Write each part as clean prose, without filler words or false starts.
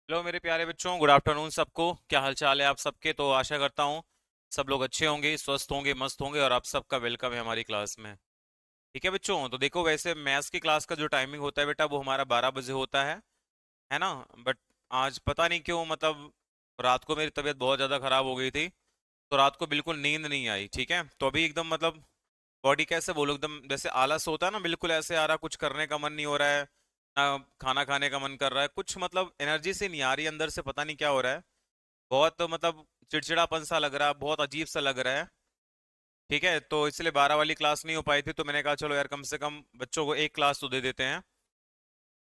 Hello मेरे प्यारे बच्चों, गुड आफ्टरनून सबको। क्या हाल चाल है आप सबके? तो आशा करता हूँ सब लोग अच्छे होंगे, स्वस्थ होंगे, मस्त होंगे और आप सबका वेलकम है हमारी क्लास में। ठीक है बच्चों, तो देखो वैसे मैथ्स की क्लास का जो टाइमिंग होता है बेटा वो हमारा 12 बजे होता है ना। बट आज पता नहीं क्यों, मतलब रात को मेरी तबीयत बहुत ज़्यादा ख़राब हो गई थी, तो रात को बिल्कुल नींद नहीं आई। ठीक है, तो अभी एकदम मतलब बॉडी कैसे बोलो, एकदम जैसे आलस होता है ना, बिल्कुल ऐसे आ रहा, कुछ करने का मन नहीं हो रहा है ना, खाना खाने का मन कर रहा है, कुछ मतलब एनर्जी से नहीं आ रही अंदर से, पता नहीं क्या हो रहा है। बहुत मतलब चिड़चिड़ापन सा लग रहा है, बहुत अजीब सा लग रहा है। ठीक है, तो इसलिए 12 वाली क्लास नहीं हो पाई थी, तो मैंने कहा चलो यार कम से कम बच्चों को एक क्लास तो दे देते हैं।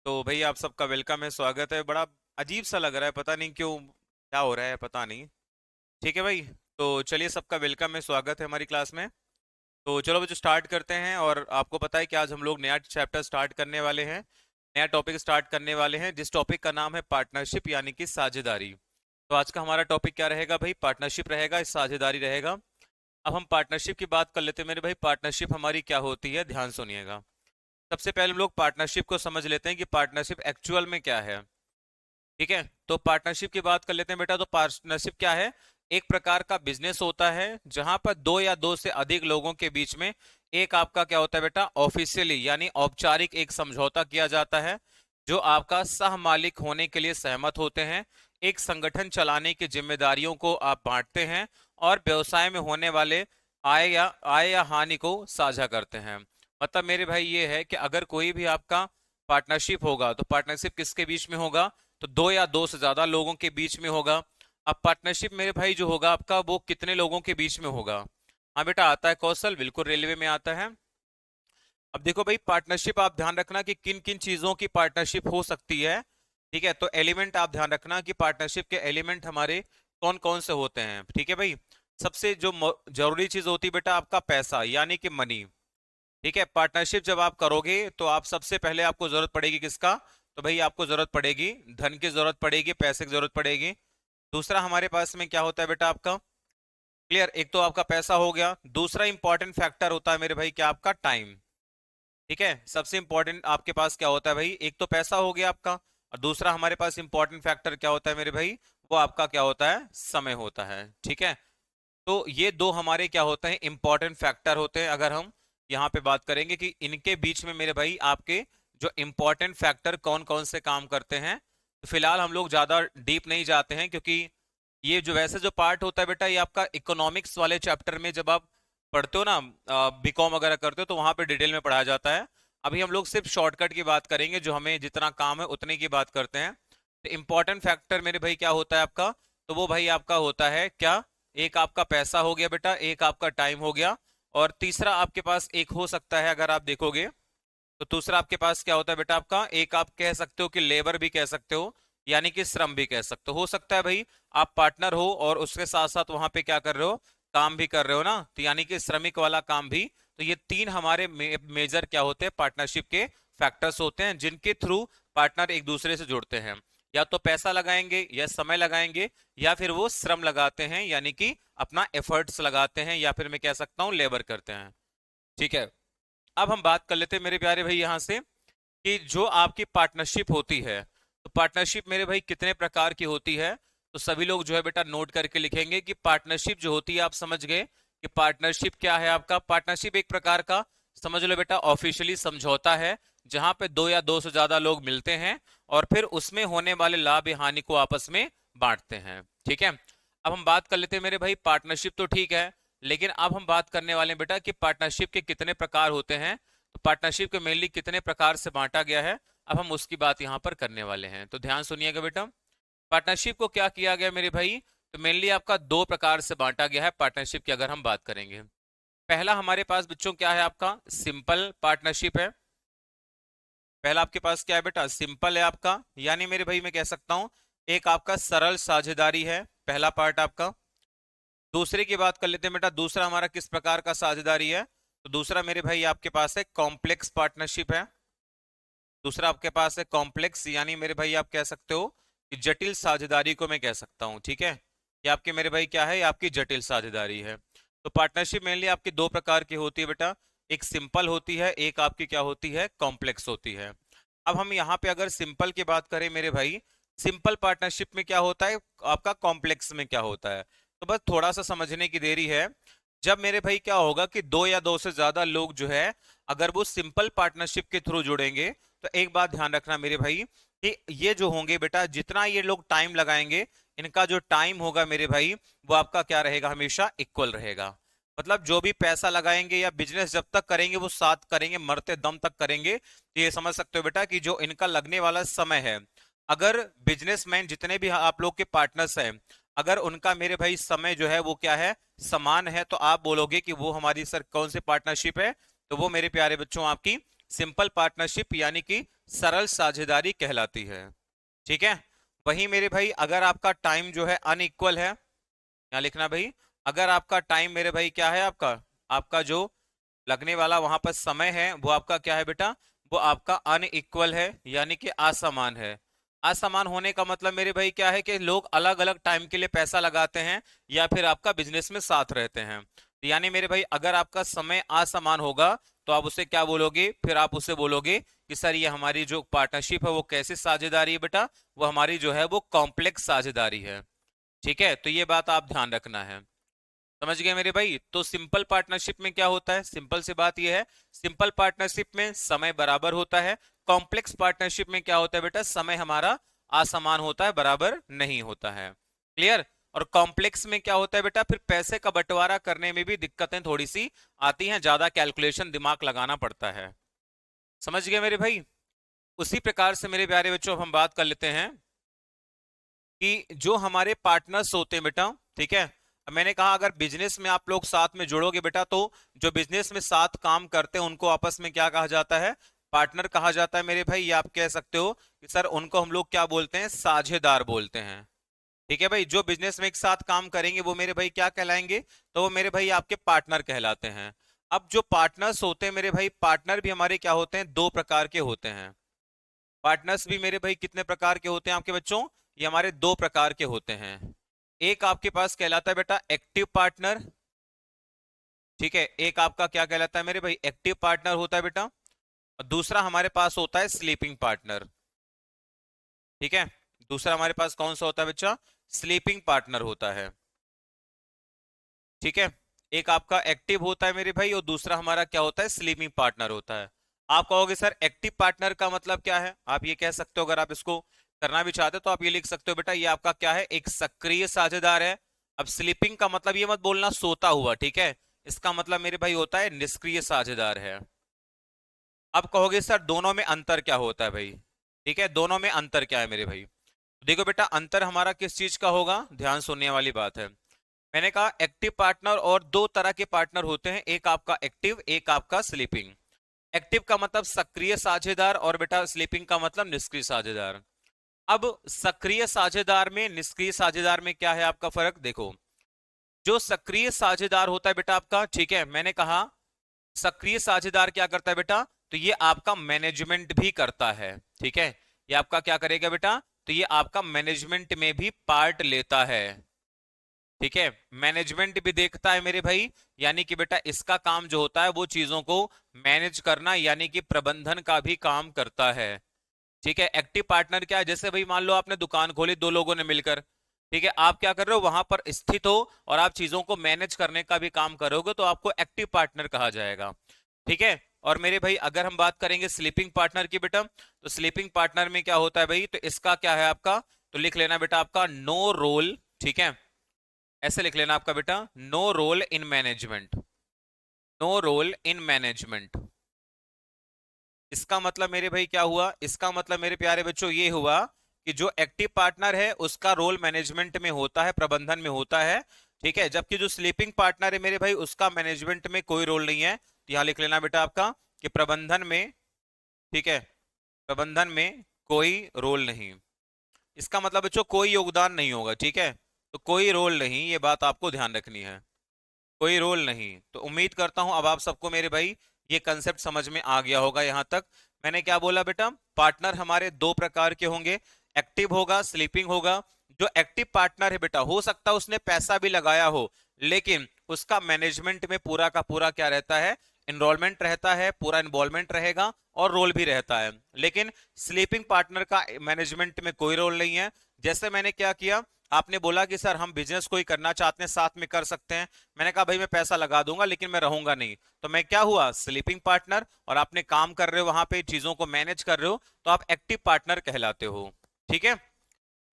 तो भाई आप सबका वेलकम है, स्वागत है। बड़ा अजीब सा लग रहा है, पता नहीं क्यों, क्या हो रहा है पता नहीं। ठीक है भाई, तो चलिए सबका वेलकम है, स्वागत है हमारी क्लास में। तो चलो बच्चों स्टार्ट करते हैं। और आपको पता है कि आज हम लोग नया चैप्टर स्टार्ट करने वाले हैं, नया टॉपिक स्टार्ट करने वाले हैं, जिस टॉपिक का नाम है पार्टनरशिप यानी कि साझेदारी। तो आज का हमारा टॉपिक क्या रहेगा भाई? पार्टनरशिप रहेगा, साझेदारी रहेगा। अब हम पार्टनरशिप की बात कर लेते हैं मेरे भाई। पार्टनरशिप हमारी क्या होती है, ध्यान सुनिएगा। सबसे पहले हम लोग पार्टनरशिप को समझ लेते हैं कि पार्टनरशिप एक्चुअल में क्या है। ठीक है, तो पार्टनरशिप की बात कर लेते हैं बेटा। तो पार्टनरशिप क्या है? एक प्रकार का बिजनेस होता है जहां पर दो या दो से अधिक लोगों के बीच में एक आपका क्या होता है बेटा, ऑफिशियली यानी औपचारिक एक समझौता किया जाता है, जो आपका सह मालिक होने के लिए सहमत होते हैं। एक संगठन चलाने की जिम्मेदारियों को आप बांटते हैं और व्यवसाय में होने वाले आय या हानि को साझा करते हैं। मतलब मेरे भाई ये है कि अगर कोई भी आपका पार्टनरशिप होगा तो पार्टनरशिप किसके बीच में होगा? तो दो या दो से ज्यादा लोगों के बीच में होगा। अब पार्टनरशिप मेरे भाई जो होगा आपका, वो कितने लोगों के बीच में होगा? हाँ बेटा आता है कौशल, बिल्कुल रेलवे में आता है। अब देखो भाई, पार्टनरशिप आप ध्यान रखना कि किन किन चीजों की पार्टनरशिप हो सकती है। ठीक है, तो एलिमेंट आप ध्यान रखना कि पार्टनरशिप के एलिमेंट हमारे कौन कौन से होते हैं। ठीक है भाई, सबसे जो जरूरी चीज होती है बेटा आपका पैसा यानी कि मनी। ठीक है, पार्टनरशिप जब आप करोगे तो आप सबसे पहले आपको जरूरत पड़ेगी किसका? तो भाई आपको जरूरत पड़ेगी धन की, जरूरत पड़ेगी पैसे की, जरूरत पड़ेगी। दूसरा हमारे पास में क्या होता है बेटा आपका? क्लियर, एक तो आपका पैसा हो गया, दूसरा इंपॉर्टेंट फैक्टर होता है मेरे भाई क्या? आपका टाइम। ठीक है, सबसे इंपॉर्टेंट आपके पास क्या होता है भाई? एक तो पैसा हो गया आपका, और दूसरा हमारे पास इंपॉर्टेंट फैक्टर क्या होता है मेरे भाई? वो आपका क्या होता है? समय होता है। ठीक है, तो ये दो हमारे क्या होते हैं? इंपॉर्टेंट फैक्टर होते हैं। अगर हम यहाँ पे बात करेंगे कि इनके बीच में मेरे भाई आपके जो इंपॉर्टेंट फैक्टर कौन कौन से काम करते हैं, तो फिलहाल हम लोग ज्यादा डीप नहीं जाते हैं, क्योंकि ये जो वैसे जो पार्ट होता है बेटा, ये आपका इकोनॉमिक्स वाले चैप्टर में जब आप पढ़ते हो ना, बीकॉम वगैरह करते हो, तो वहां पे डिटेल में पढ़ाया जाता है। अभी हम लोग सिर्फ शॉर्टकट की बात करेंगे, जो हमें जितना काम है उतने की बात करते हैं। तो इंपॉर्टेंट फैक्टर मेरे भाई क्या होता है आपका? तो वो भाई आपका होता है क्या? एक आपका पैसा हो गया बेटा, एक आपका टाइम हो गया, और तीसरा आपके पास एक हो सकता है, अगर आप देखोगे तो दूसरा आपके पास क्या होता है बेटा आपका? एक आप कह सकते हो कि लेबर भी कह सकते हो, यानी कि श्रम भी कह सकते हो सकता है भाई। आप पार्टनर हो और उसके साथ साथ वहां पे क्या कर रहे हो? काम भी कर रहे हो ना, तो यानी कि श्रमिक वाला काम भी। तो ये तीन हमारे मेजर क्या होते हैं? पार्टनरशिप के फैक्टर्स होते हैं, जिनके थ्रू पार्टनर एक दूसरे से जुड़ते हैं। या तो पैसा लगाएंगे या समय लगाएंगे, या फिर वो श्रम लगाते हैं यानी कि अपना एफर्ट्स लगाते हैं, या फिर मैं कह सकता हूँ लेबर करते हैं। ठीक है, अब हम बात कर लेते हैं मेरे प्यारे भाई यहाँ से कि जो आपकी पार्टनरशिप होती है, तो पार्टनरशिप मेरे भाई कितने प्रकार की होती है? तो सभी लोग जो है बेटा नोट करके लिखेंगे कि पार्टनरशिप जो होती है, आप समझ गए कि पार्टनरशिप क्या है आपका? पार्टनरशिप एक प्रकार का, समझ लो बेटा, ऑफिशियली समझौता है, जहां पे दो या दो से ज्यादा लोग मिलते हैं और फिर उसमें होने वाले लाभ या हानि को आपस में बांटते हैं। ठीक है, अब हम बात कर लेते हैं मेरे भाई, पार्टनरशिप तो ठीक है, लेकिन अब हम बात करने वाले हैं बेटा कि पार्टनरशिप के कितने प्रकार होते हैं। तो पार्टनरशिप को मेनली कितने प्रकार से बांटा गया है, अब हम उसकी बात यहाँ पर करने वाले हैं। तो ध्यान सुनिएगा बेटा, पार्टनरशिप को क्या किया गया मेरे भाई? तो मेनली आपका दो प्रकार से बांटा गया है पार्टनरशिप की, अगर हम बात करेंगे। पहला हमारे पास बच्चों क्या है? आपका सिंपल पार्टनरशिप है। पहला आपके पास क्या है बेटा? सिंपल है आपका, यानी मेरे भाई मैं कह सकता हूं एक आपका सरल साझेदारी है, पहला पार्ट आपका। दूसरे की बात कर लेते हैं बेटा, दूसरा हमारा किस प्रकार का साझेदारी है? तो दूसरा मेरे भाई आपके पास है कॉम्प्लेक्स पार्टनरशिप है। दूसरा आपके पास है कॉम्प्लेक्स, यानी मेरे भाई आप कह सकते हो कि जटिल साझेदारी को मैं कह सकता हूं। ठीक है, ये आपके मेरे भाई क्या है? ये आपकी जटिल साझेदारी है। तो पार्टनरशिप मेनली आपकी दो प्रकार की होती है बेटा, एक सिंपल होती है, एक आपकी क्या होती है? कॉम्प्लेक्स होती है। अब हम यहाँ पे अगर सिंपल की बात करें मेरे भाई, सिंपल पार्टनरशिप में क्या होता है, आपका कॉम्प्लेक्स में क्या होता है। तो बस थोड़ा सा समझने की देरी है। जब मेरे भाई क्या होगा कि दो या दो से ज्यादा लोग जो है अगर वो सिंपल पार्टनरशिप के थ्रू जुड़ेंगे, तो एक बात ध्यान रखना मेरे भाई कि ये जो होंगे बेटा, जितना ये लोग टाइम लगाएंगे, इनका जो टाइम होगा मेरे भाई, वो आपका क्या रहेगा, हमेशा इक्वल रहेगा। मतलब जो भी पैसा लगाएंगे या बिजनेस जब तक करेंगे वो साथ करेंगे, मरते दम तक करेंगे। तो ये समझ सकते हो बेटा कि जो इनका लगने वाला समय है, अगर बिजनेसमैन जितने भी आप लोग के पार्टनर्स हैं, अगर उनका मेरे भाई समय जो है वो क्या है, समान है, तो आप बोलोगे कि वो हमारी सर कौन सी पार्टनरशिप है। तो वो मेरे प्यारे बच्चों आपकी सिंपल पार्टनरशिप यानी कि सरल साझेदारी कहलाती है। ठीक है। वहीं मेरे भाई अगर आपका टाइम जो है अनइक्वल है, यहाँ लिखना भाई, अगर आपका टाइम मेरे भाई क्या है, आपका आपका जो लगने वाला वहां पर समय है वो आपका क्या है बेटा, वो आपका अनइक्वल है, यानी कि असमान है। असमान होने का मतलब मेरे भाई क्या है कि लोग अलग अलग टाइम के लिए पैसा लगाते हैं या फिर आपका बिजनेस में साथ रहते हैं। तो यानी मेरे भाई अगर आपका समय असमान होगा, तो आप उसे क्या बोलोगे, फिर आप उसे बोलोगे कि सर ये हमारी जो पार्टनरशिप है वो कैसी साझेदारी है बेटा, वो हमारी जो है वो कॉम्प्लेक्स साझेदारी है। ठीक है, तो ये बात आप ध्यान रखना है। समझ गए मेरे भाई। तो सिंपल पार्टनरशिप में क्या होता है, सिंपल सी बात यह है, सिंपल पार्टनरशिप में समय बराबर होता है। कॉम्प्लेक्स पार्टनरशिप में क्या होता है बेटा, समय हमारा असमान होता है, बराबर नहीं होता है। क्लियर। और कॉम्प्लेक्स में क्या होता है बेटा, फिर पैसे का बंटवारा करने में भी दिक्कतें थोड़ी सी आती हैं, ज्यादा कैलकुलेशन दिमाग लगाना पड़ता है। समझ गए मेरे भाई। उसी प्रकार से मेरे प्यारे बच्चों, अब हम बात कर लेते हैं कि जो हमारे पार्टनर्स होते हैं बेटा, ठीक है, अब मैंने कहा अगर बिजनेस में आप लोग साथ में जुड़ोगे बेटा, तो जो बिजनेस में साथ काम करते हैं उनको आपस में क्या कहा जाता है, पार्टनर कहा जाता है मेरे भाई। ये आप कह सकते हो कि सर उनको हम लोग क्या बोलते हैं, साझेदार बोलते हैं। ठीक है भाई, जो बिजनेस में एक साथ काम करेंगे वो मेरे भाई क्या कहलाएंगे, तो वो मेरे भाई आपके पार्टनर कहलाते हैं। अब जो पार्टनर्स होते हैं मेरे भाई, पार्टनर भी हमारे क्या होते हैं, दो प्रकार के होते हैं। पार्टनर्स भी मेरे भाई कितने प्रकार के होते हैं आपके बच्चों, ये हमारे दो प्रकार के होते हैं। एक आपके पास कहलाता है बेटा एक्टिव पार्टनर। ठीक है, एक आपका क्या कहलाता है मेरे भाई, एक्टिव पार्टनर होता है बेटा। और दूसरा हमारे पास होता है स्लीपिंग पार्टनर। ठीक है, दूसरा हमारे पास कौन सा होता है बच्चा, स्लीपिंग पार्टनर होता है। ठीक है, एक आपका एक्टिव होता है मेरे भाई और दूसरा हमारा क्या होता है, स्लीपिंग पार्टनर होता है। आप कहोगे सर एक्टिव पार्टनर का मतलब क्या है, आप ये कह सकते हो, अगर आप इसको करना भी चाहते हो तो आप ये लिख सकते हो बेटा, ये आपका क्या है, एक सक्रिय साझेदार है। अब स्लीपिंग का मतलब ये मत बोलना सोता हुआ, ठीक है, इसका मतलब मेरे भाई होता है निष्क्रिय साझेदार है। अब कहोगे सर दोनों में अंतर क्या होता है भाई, ठीक है, दोनों में अंतर क्या है मेरे भाई। देखो बेटा, अंतर हमारा किस चीज का होगा, ध्यान सुनने वाली बात है। मैंने कहा एक्टिव पार्टनर, और दो तरह के पार्टनर होते हैं, एक आपका एक्टिव, एक आपका स्लीपिंग। एक्टिव का मतलब सक्रिय साझेदार और बेटा स्लीपिंग का मतलब निष्क्रिय साझेदार। अब सक्रिय साझेदार में निष्क्रिय साझेदार में क्या है आपका फर्क, देखो। जो सक्रिय साझेदार होता है बेटा आपका, ठीक है, मैंने कहा सक्रिय साझेदार क्या करता है बेटा, तो ये आपका मैनेजमेंट भी करता है। ठीक है, ये आपका क्या करेगा बेटा, तो ये आपका मैनेजमेंट में भी पार्ट लेता है। ठीक है, मैनेजमेंट भी देखता है मेरे भाई, यानी कि बेटा इसका काम जो होता है वो चीजों को मैनेज करना, यानी कि प्रबंधन का भी काम करता है। ठीक है, एक्टिव पार्टनर क्या है, जैसे भाई मान लो आपने दुकान खोली दो लोगों ने मिलकर, ठीक है, आप क्या कर रहे हो, वहां पर स्थित हो और आप चीजों को मैनेज करने का भी काम करोगे, तो आपको एक्टिव पार्टनर कहा जाएगा। ठीक है, और मेरे भाई अगर हम बात करेंगे स्लीपिंग पार्टनर की बेटा, तो स्लीपिंग पार्टनर में क्या होता है भाई, तो इसका क्या है आपका, तो लिख लेना बेटा आपका नो रोल। ठीक है, ऐसे लिख लेना आपका बेटा, no role in management, no role in management. इसका मतलब मेरे भाई क्या हुआ, इसका मतलब मेरे प्यारे बच्चों ये हुआ कि जो एक्टिव पार्टनर है उसका रोल मैनेजमेंट में होता है, प्रबंधन में होता है। ठीक है, जबकि जो स्लीपिंग पार्टनर है मेरे भाई उसका मैनेजमेंट में कोई रोल नहीं है। तो यहां लिख लेना बेटा आपका कि प्रबंधन में, ठीक है, प्रबंधन में कोई रोल नहीं। इसका मतलब बच्चों कोई योगदान नहीं होगा। ठीक है, तो कोई रोल नहीं, ये बात आपको ध्यान रखनी है, कोई रोल नहीं। तो उम्मीद करता हूं अब आप सबको मेरे भाई ये कंसेप्ट समझ में आ गया होगा यहां तक। मैंने क्या बोला बेटा, पार्टनर हमारे दो प्रकार के होंगे, एक्टिव होगा, स्लीपिंग होगा। जो एक्टिव पार्टनर है बेटा, हो सकता है उसने पैसा भी लगाया हो, लेकिन उसका मैनेजमेंट में पूरा का पूरा क्या रहता है, एनरोलमेंट रहता है, पूरा इन्वॉल्वमेंट रहेगा और रोल भी रहता है, लेकिन स्लीपिंग पार्टनर का मैनेजमेंट में कोई रोल नहीं है। जैसे मैंने क्या किया, आपने बोला कि सर हम बिजनेस कोई करना चाहते हैं, साथ में कर सकते हैं। मैंने कहा भाई मैं पैसा लगा दूंगा लेकिन मैं रहूंगा नहीं, तो मैं क्या हुआ, स्लीपिंग पार्टनर। और आपने काम कर रहे हो वहां पे, चीजों को मैनेज कर रहे हो, तो आप एक्टिव पार्टनर कहलाते हो। ठीक है।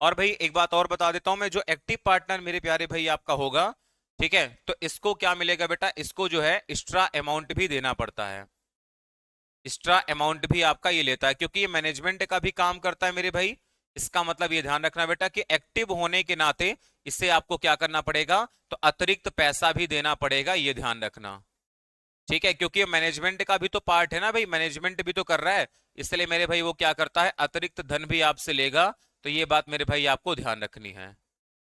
और भाई एक बात और बता देता हूं मैं, जो एक्टिव पार्टनर मेरे प्यारे भाई आपका होगा, ठीक है, तो इसको क्या मिलेगा बेटा, इसको जो है एक्स्ट्रा अमाउंट भी देना पड़ता है। एक्स्ट्रा अमाउंट भी आपका ये लेता है, क्योंकि ये मैनेजमेंट का भी काम करता है मेरे भाई। इसका मतलब ये ध्यान रखना बेटा कि एक्टिव होने के नाते इससे आपको क्या करना पड़ेगा, तो अतिरिक्त पैसा भी देना पड़ेगा, ये ध्यान रखना। ठीक है, क्योंकि मैनेजमेंट का भी तो पार्ट है ना भाई, मैनेजमेंट भी तो कर रहा है, इसलिए मेरे भाई वो क्या करता है, अतिरिक्त धन भी आपसे लेगा। तो ये बात मेरे भाई आपको ध्यान रखनी है।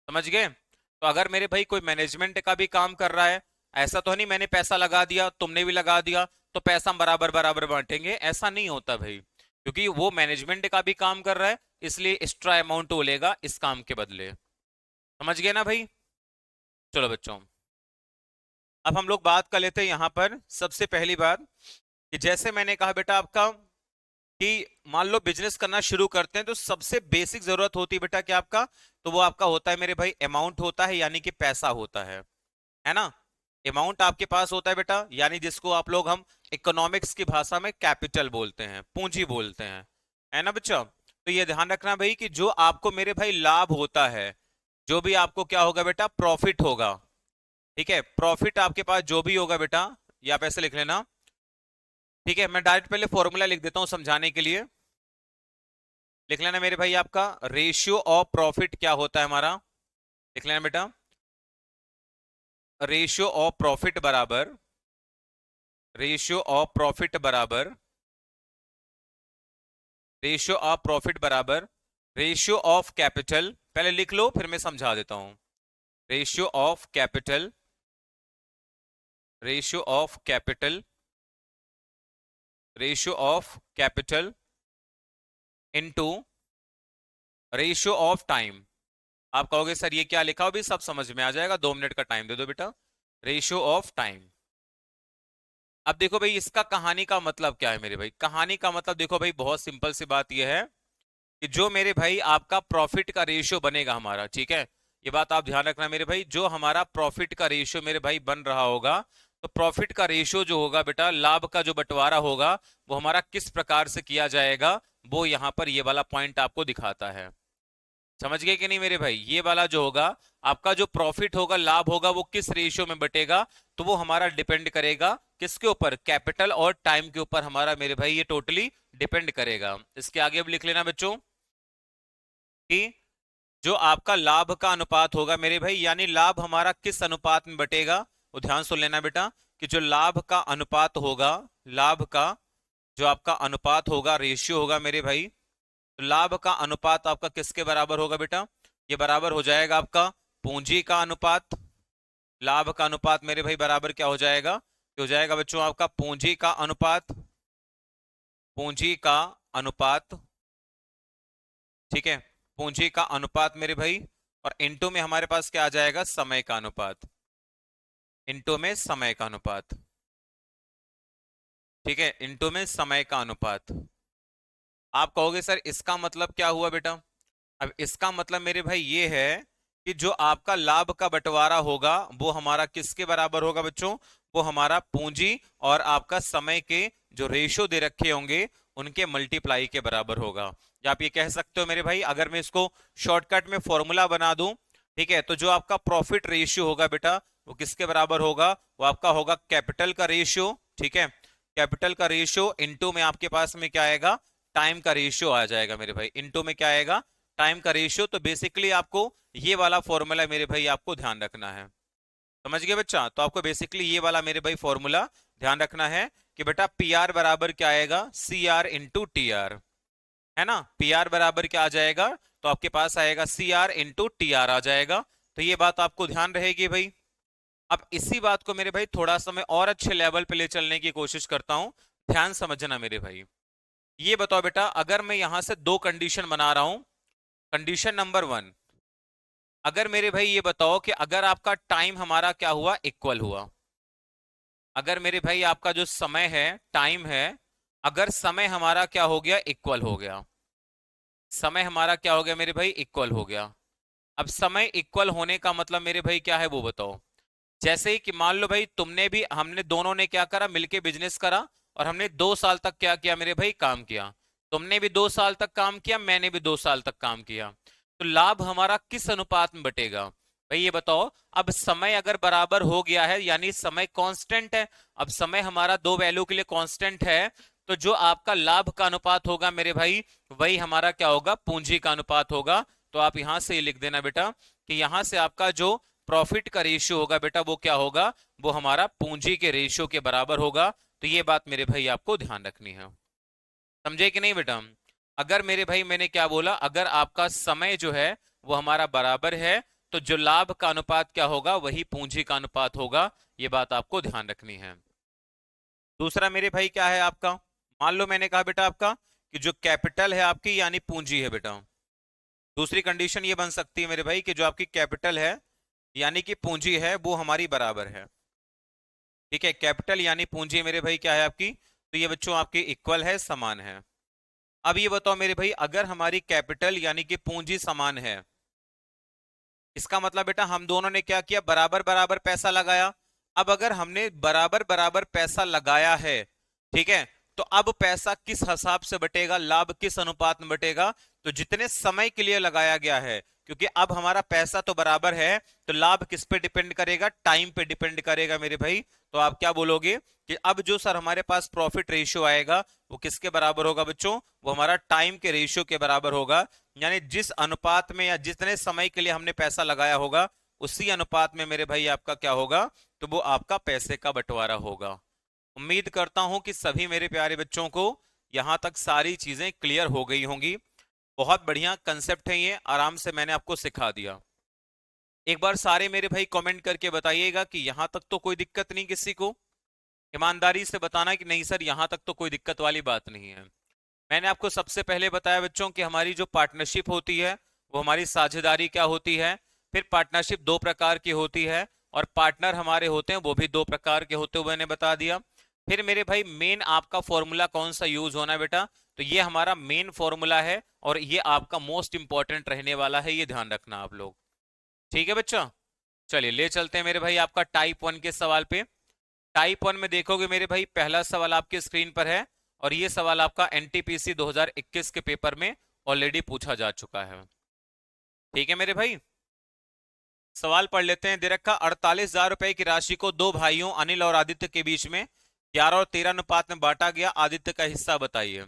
समझ गए। तो अगर मेरे भाई कोई मैनेजमेंट का भी काम कर रहा है, ऐसा तो नहीं मैंने पैसा लगा दिया तुमने भी लगा दिया तो पैसा हम बराबर बराबर बांटेंगे, ऐसा नहीं होता भाई, क्योंकि वो मैनेजमेंट का भी काम कर रहा है, इसलिए एक्स्ट्रा अमाउंट वो लेगा इस काम के बदले। समझ गए ना भाई। चलो बच्चों, अब हम लोग बात कर लेते हैं यहां पर सबसे पहली बात, कि जैसे मैंने कहा बेटा आपका, कि मान लो बिजनेस करना शुरू करते हैं तो सबसे बेसिक जरूरत होती है बेटा क्या आपका, तो वो आपका होता है मेरे भाई अमाउंट होता है, यानी कि पैसा होता है ना। अमाउंट आपके पास होता है बेटा, यानी जिसको आप लोग हम इकोनॉमिक्स की भाषा में कैपिटल बोलते हैं, पूंजी बोलते हैं, है ना बच्चा। तो ये ध्यान रखना भाई कि जो आपको मेरे भाई लाभ होता है, जो भी आपको क्या होगा बेटा, प्रॉफिट होगा। ठीक है, प्रॉफिट आपके पास जो भी होगा बेटा, या आप ऐसे लिख लेना। ठीक है, मैं डायरेक्ट पहले फॉर्मूला लिख देता हूं समझाने के लिए। लिख लेना मेरे भाई, आपका रेशियो ऑफ प्रॉफिट क्या होता है हमारा, लिख लेना बेटा। रेशियो ऑफ प्रॉफिट बराबर, रेशियो ऑफ प्रॉफिट बराबर, रेशियो ऑफ प्रॉफिट बराबर रेशियो ऑफ कैपिटल। पहले लिख लो फिर मैं समझा देता हूं। Ratio of capital, ratio of capital, ratio of capital into ratio of time. आप कहोगे सर ये क्या लिखा हो, भी सब समझ में आ जाएगा, 2 मिनट का टाइम दे दो बेटा। Ratio of time. अब देखो भाई इसका कहानी का मतलब क्या है मेरे भाई, कहानी का मतलब देखो भाई बहुत सिंपल सी बात यह है कि जो मेरे भाई आपका प्रॉफिट का रेशियो बनेगा हमारा, ठीक है, ये बात आप ध्यान रखना मेरे भाई, जो हमारा प्रॉफिट का रेशियो मेरे भाई बन रहा होगा, तो प्रॉफिट का रेशियो जो होगा बेटा, लाभ का जो बंटवारा होगा, वो हमारा किस प्रकार से किया जाएगा, वो यहां पर ये वाला पॉइंट आपको दिखाता है। समझ गए कि नहीं मेरे भाई, ये वाला जो होगा आपका जो प्रॉफिट होगा, लाभ होगा, वो किस रेशियो में बटेगा, तो वो हमारा डिपेंड करेगा किसके ऊपर, कैपिटल और टाइम के ऊपर हमारा मेरे भाई ये टोटली डिपेंड करेगा। इसके आगे अब लिख लेना बच्चों कि जो आपका लाभ का अनुपात होगा मेरे भाई, यानी लाभ हमारा किस अनुपात में बटेगा, वो ध्यान सुन लेना बेटा, कि जो लाभ का अनुपात होगा, लाभ का जो आपका अनुपात होगा, रेशियो होगा मेरे भाई, तो लाभ का अनुपात आपका किसके बराबर होगा बेटा, ये बराबर हो जाएगा आपका पूंजी का अनुपात। लाभ का अनुपात मेरे भाई बराबर क्या हो जाएगा, हो जाएगा बच्चों आपका पूंजी का अनुपात, पूंजी का अनुपात। ठीक है, पूंजी का अनुपात मेरे भाई, और इनटू में हमारे पास क्या आ जाएगा, समय का अनुपात, इनटू में समय का अनुपात। ठीक है, इनटू में समय का अनुपात। आप कहोगे सर इसका मतलब क्या हुआ बेटा, अब इसका मतलब मेरे भाई ये है कि जो आपका लाभ का बंटवारा होगा वो हमारा किसके बराबर होगा बच्चों, वो हमारा पूंजी और आपका समय के जो रेशो दे रखे होंगे उनके मल्टीप्लाई के बराबर होगा। या आप ये कह सकते हो मेरे भाई, अगर मैं इसको शॉर्टकट में फॉर्मूला बना दूं, ठीक है, तो जो आपका प्रॉफिट रेशियो होगा बेटा, वो किसके बराबर होगा, वो आपका होगा कैपिटल का रेशियो। ठीक है, कैपिटल का रेशियो इनटू में आपके पास में क्या आएगा, टाइम का रेशियो आ जाएगा मेरे भाई, इनटू में क्या आएगा, टाइम का रेशियो। तो बेसिकली आपको ये वाला फॉर्मूला मेरे भाई आपको ध्यान रखना है। समझ गए बच्चा, तो आपको बेसिकली ये वाला मेरे भाई फॉर्मूला ध्यान रखना है कि बेटा पी आर बराबर क्या आएगा, C R into T R, है ना। पी आर बराबर क्या आ जाएगा, तो आपके पास आएगा C R into T R आ जाएगा। तो ये बात आपको ध्यान रहेगी भाई। अब इसी बात को मेरे भाई थोड़ा सा मैं और अच्छे लेवल पे ले चलने की कोशिश करता हूं, ध्यान समझना मेरे भाई। ये बताओ बेटा, अगर मैं यहां से दो कंडीशन बना रहा हूं, कंडीशन नंबर 1, अगर मेरे भाई ये बताओ कि अगर आपका टाइम हमारा क्या हुआ, इक्वल हुआ, अगर मेरे भाई आपका जो समय है, टाइम है, अगर समय हमारा क्या हो गया, इक्वल हो गया, समय हमारा क्या हो गया मेरे भाई, इक्वल हो गया। अब समय इक्वल होने का मतलब मेरे भाई क्या है वो बताओ। जैसे ही कि मान लो भाई तुमने भी, हमने दोनों ने क्या करा, मिलके बिजनेस करा, और हमने 2 साल तक क्या किया मेरे भाई, काम किया। तुमने भी 2 साल तक काम किया, मैंने भी 2 साल तक काम किया। तो लाभ हमारा किस अनुपात में बटेगा भाई, ये बताओ। अब समय अगर बराबर हो गया है, यानी समय कांस्टेंट है। अब समय हमारा दो वैल्यू के लिए कांस्टेंट है, तो जो आपका लाभ का अनुपात होगा मेरे भाई, वही हमारा क्या होगा, पूंजी का अनुपात होगा। तो आप यहां से लिख देना बेटा कि यहां से आपका जो प्रॉफिट का रेशियो होगा बेटा, वो क्या होगा, वो हमारा पूंजी के रेशियो के बराबर होगा। तो ये बात मेरे भाई आपको ध्यान रखनी है। समझे कि नहीं बेटा। अगर मेरे भाई मैंने क्या बोला, अगर आपका समय जो है वो हमारा बराबर है, तो जो लाभ का अनुपात क्या होगा, वही पूंजी का अनुपात होगा। ये बात आपको ध्यान रखनी है। दूसरा मेरे भाई क्या है आपका, मान लो मैंने कहा बेटा आपका कि जो कैपिटल है आपकी, यानी पूंजी है बेटा। दूसरी कंडीशन ये बन सकती है मेरे भाई कि जो आपकी कैपिटल है यानी कि पूंजी है, वो हमारी बराबर है। ठीक है, कैपिटल यानी पूंजी मेरे भाई क्या है आपकी, तो ये बच्चों आपकी इक्वल है, समान है। अब ये बताओ मेरे भाई, अगर हमारी कैपिटल यानी कि पूंजी समान है, इसका मतलब बेटा हम दोनों ने क्या किया, बराबर बराबर पैसा लगाया। अब अगर हमने बराबर बराबर पैसा लगाया है, ठीक है, तो अब पैसा किस हिसाब से बटेगा, लाभ किस अनुपात में बटेगा, तो जितने समय के लिए लगाया गया है। क्योंकि अब हमारा पैसा तो बराबर है, तो लाभ किस पे डिपेंड करेगा, टाइम पे डिपेंड करेगा मेरे भाई। तो आप क्या बोलोगे कि अब जो सर हमारे पास प्रॉफिट रेशियो आएगा, वो किसके बराबर होगा बच्चों, वो हमारा टाइम के रेशियो के बराबर होगा। यानी जिस अनुपात में या जितने समय के लिए हमने पैसा लगाया होगा, उसी अनुपात में मेरे भाई आपका क्या होगा, तो वो आपका पैसे का बंटवारा होगा। उम्मीद करता हूं कि सभी मेरे प्यारे बच्चों को यहां तक सारी चीजें क्लियर हो गई होंगी। बहुत बढ़िया कंसेप्ट है ये, आराम से मैंने आपको सिखा दिया। एक बार सारे मेरे भाई कमेंट करके बताइएगा कि यहां तक तो कोई दिक्कत नहीं किसी को। ईमानदारी से बताना कि नहीं सर यहां तक तो कोई दिक्कत वाली बात नहीं है। मैंने आपको सबसे पहले बताया बच्चों कि हमारी जो पार्टनरशिप होती है, वो हमारी साझेदारी क्या होती है। फिर पार्टनरशिप दो प्रकार की होती है, और पार्टनर हमारे होते हैं वो भी दो प्रकार के होते हुए मैंने बता दिया। फिर मेरे भाई मेन आपका फॉर्मूला कौन सा यूज होना है बेटा, तो ये हमारा मेन फॉर्मूला है, और ये आपका मोस्ट इंपॉर्टेंट रहने वाला है, ये ध्यान रखना आप लोग। ठीक है बच्चा, चलिए ले चलते हैं मेरे भाई आपका टाइप 1 के सवाल पे। टाइप 1 में देखोगे मेरे भाई, पहला सवाल आपके स्क्रीन पर है, और ये सवाल आपका एनटीपीसी 2021 के पेपर में ऑलरेडी पूछा जा चुका है। ठीक है मेरे भाई, सवाल पढ़ लेते हैं। दे रखा 48,000 रुपए की राशि को दो भाइयों अनिल और आदित्य के बीच में 11 और 13 अनुपात में बांटा गया, आदित्य का हिस्सा बताइए।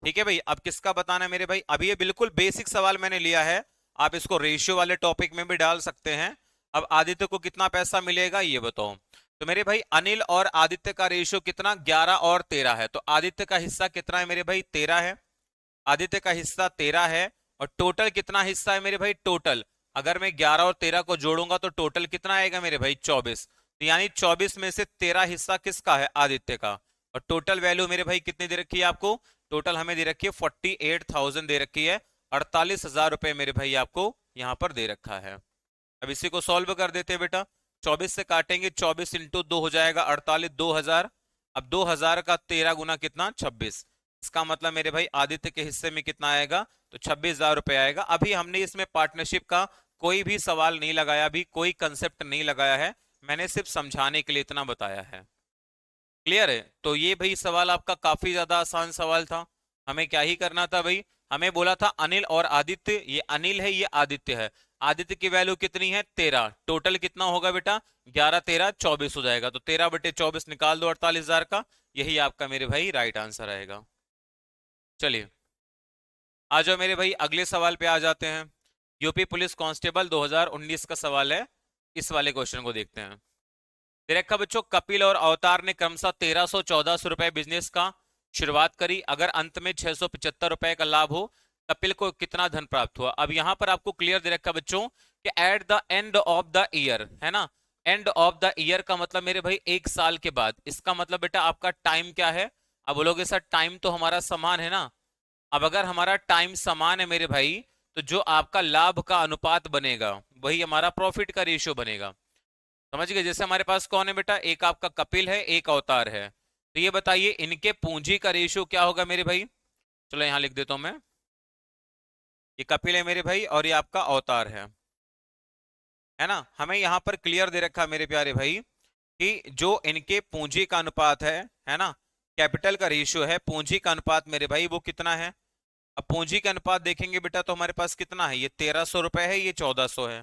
ठीक है भाई, अब किसका बताना है मेरे भाई, अभी ये बिल्कुल बेसिक सवाल मैंने लिया है, आप इसको रेशियो वाले टॉपिक में भी डाल सकते हैं। अब आदित्य को कितना पैसा मिलेगा ये बताओ। तो मेरे भाई अनिल और आदित्य का रेशियो कितना, 11 और 13 है, तो आदित्य का हिस्सा कितना है मेरे भाई, 13 है। आदित्य का हिस्सा 13 है, और टोटल कितना हिस्सा है मेरे भाई, टोटल अगर मैं 11 और 13 को जोड़ूंगा तो टोटल कितना आएगा मेरे भाई, 24। तो यानी 24 में से 13 हिस्सा किसका है, आदित्य का। और टोटल वैल्यू मेरे भाई कितनी दे रखी है आपको, टोटल हमें दे रखी है 48,000 दे रखी है, 48,000 रुपए मेरे भाई आपको यहाँ पर दे रखा है। अब इसी को सॉल्व कर देते हैं बेटा, 24 से काटेंगे, 24 इंटू 2 हो जाएगा 48, 2,000। अब 2,000 का 13 गुना कितना, 26। इसका मतलब मेरे भाई आदित्य के हिस्से में कितना आएगा, तो 26,000 रुपए आएगा। अभी हमने इसमें पार्टनरशिप का कोई भी सवाल नहीं लगाया, अभी कोई कंसेप्ट नहीं लगाया है, मैंने सिर्फ समझाने के लिए इतना बताया है। क्लियर है, तो ये भाई सवाल आपका काफी ज्यादा आसान सवाल था। हमें क्या ही करना था भाई, हमें बोला था अनिल और आदित्य, ये अनिल है ये आदित्य है। आदित्य की वैल्यू कितनी है, 13, टोटल कितना होगा बेटा, 11 13 24 हो जाएगा, तो 13/24 निकाल दो 48,000 का, यही आपका मेरे भाई राइट आंसर आएगा। चलिए आ जाओ मेरे भाई अगले सवाल पे आ जाते हैं। यूपी पुलिस कांस्टेबल 2019 का सवाल है, इस वाले क्वेश्चन को देखते हैं। देखा बच्चों, कपिल और अवतार ने क्रमशः 1300-1400 रुपए बिजनेस का शुरुआत करी, अगर अंत में 675 रुपए का लाभ हो, कपिल को कितना धन प्राप्त हुआ। अब यहां पर आपको क्लियर दे रखा बच्चों कि at the end of the year, है ना, एंड ऑफ द ईयर का मतलब मेरे भाई 1 साल के बाद। इसका मतलब बेटा आपका टाइम क्या है, अब बोलोगे सर टाइम तो हमारा समान है ना। अब अगर हमारा टाइम समान है मेरे भाई, तो जो आपका लाभ का अनुपात बनेगा वही हमारा प्रॉफिट का रेशियो बनेगा। समझ गए? जैसे हमारे पास कौन है बेटा, एक आपका कपिल है, एक अवतार है, तो ये बताइए इनके पूंजी का रेशियो क्या होगा मेरे भाई? चलो यहां लिख देता हूं मैं, ये कपिल है मेरे भाई और ये आपका अवतार है ना। हमें यहाँ पर क्लियर दे रखा है मेरे प्यारे भाई कि जो इनके पूंजी का अनुपात है ना, कैपिटल का रेशियो है, पूंजी का अनुपात मेरे भाई वो कितना है? अब पूंजी का अनुपात देखेंगे बेटा तो हमारे पास कितना है, ये 1300 रुपए है, ये 1400 है,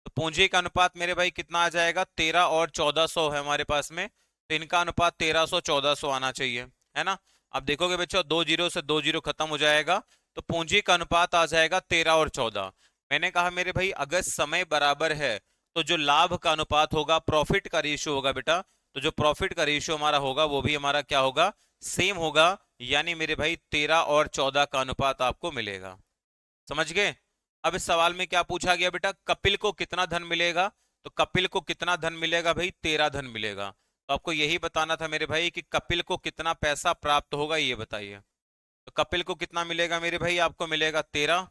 तो पूंजी का अनुपात मेरे भाई कितना आ जाएगा, 13 और 1400 है हमारे पास में, तो इनका अनुपात 1300 1400 आना चाहिए, है ना। अब देखोगे बच्चों, 2 जीरो से 2 जीरो खत्म हो जाएगा, तो पूंजी का अनुपात आ जाएगा 13 और 14। मैंने कहा मेरे भाई अगर समय बराबर है तो जो लाभ का अनुपात होगा, प्रॉफिट का रेशियो होगा बेटा, तो जो प्रॉफिट का रेशियो हमारा होगा वो भी हमारा क्या होगा, सेम होगा, यानी मेरे भाई 13 और 14 का अनुपात आपको मिलेगा। समझ गए? अब इस सवाल में क्या पूछा गया बेटा, कपिल को कितना धन मिलेगा, तो कपिल को कितना धन मिलेगा भाई, 13 धन मिलेगा, तो आपको यही बताना था मेरे भाई कि कपिल को कितना पैसा प्राप्त होगा, ये बताइए। तो कपिल को कितना मिलेगा मेरे भाई, आपको मिलेगा 13।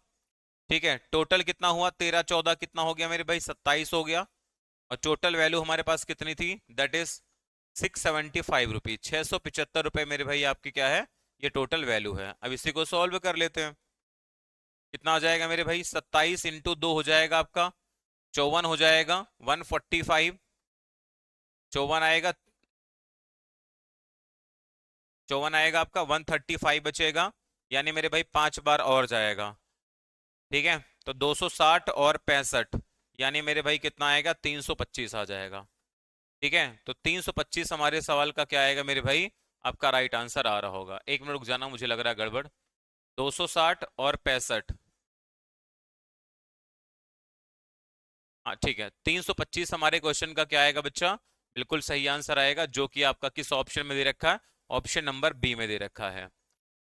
ठीक है, टोटल कितना हुआ, 13 14 कितना हो गया मेरे भाई, 27 हो गया, और टोटल वैल्यू हमारे पास कितनी थी, दैट इज 675 रुपीज, 675 रुपए मेरे भाई आपकी क्या है, ये टोटल वैल्यू है। अब इसी को सॉल्व कर लेते हैं, कितना आ जाएगा मेरे भाई, 27 × 2 हो जाएगा आपका 54 हो जाएगा, 145, 54 आएगा, 54 आएगा आपका, 135 बचेगा, यानी मेरे भाई 5 बार और जाएगा। ठीक है, तो 260 और 65, यानी मेरे भाई कितना आएगा, 325 आ जाएगा। ठीक है, तो 325 हमारे सवाल का क्या आएगा मेरे भाई, आपका राइट आंसर आ रहा होगा। एक मिनट रुक जाना, मुझे लग रहा है गड़बड़, 260 और 65, हाँ ठीक है, 325 हमारे क्वेश्चन का क्या आएगा बच्चा, बिल्कुल सही आंसर आएगा, जो कि आपका किस ऑप्शन में दे रखा है, ऑप्शन नंबर बी में दे रखा है।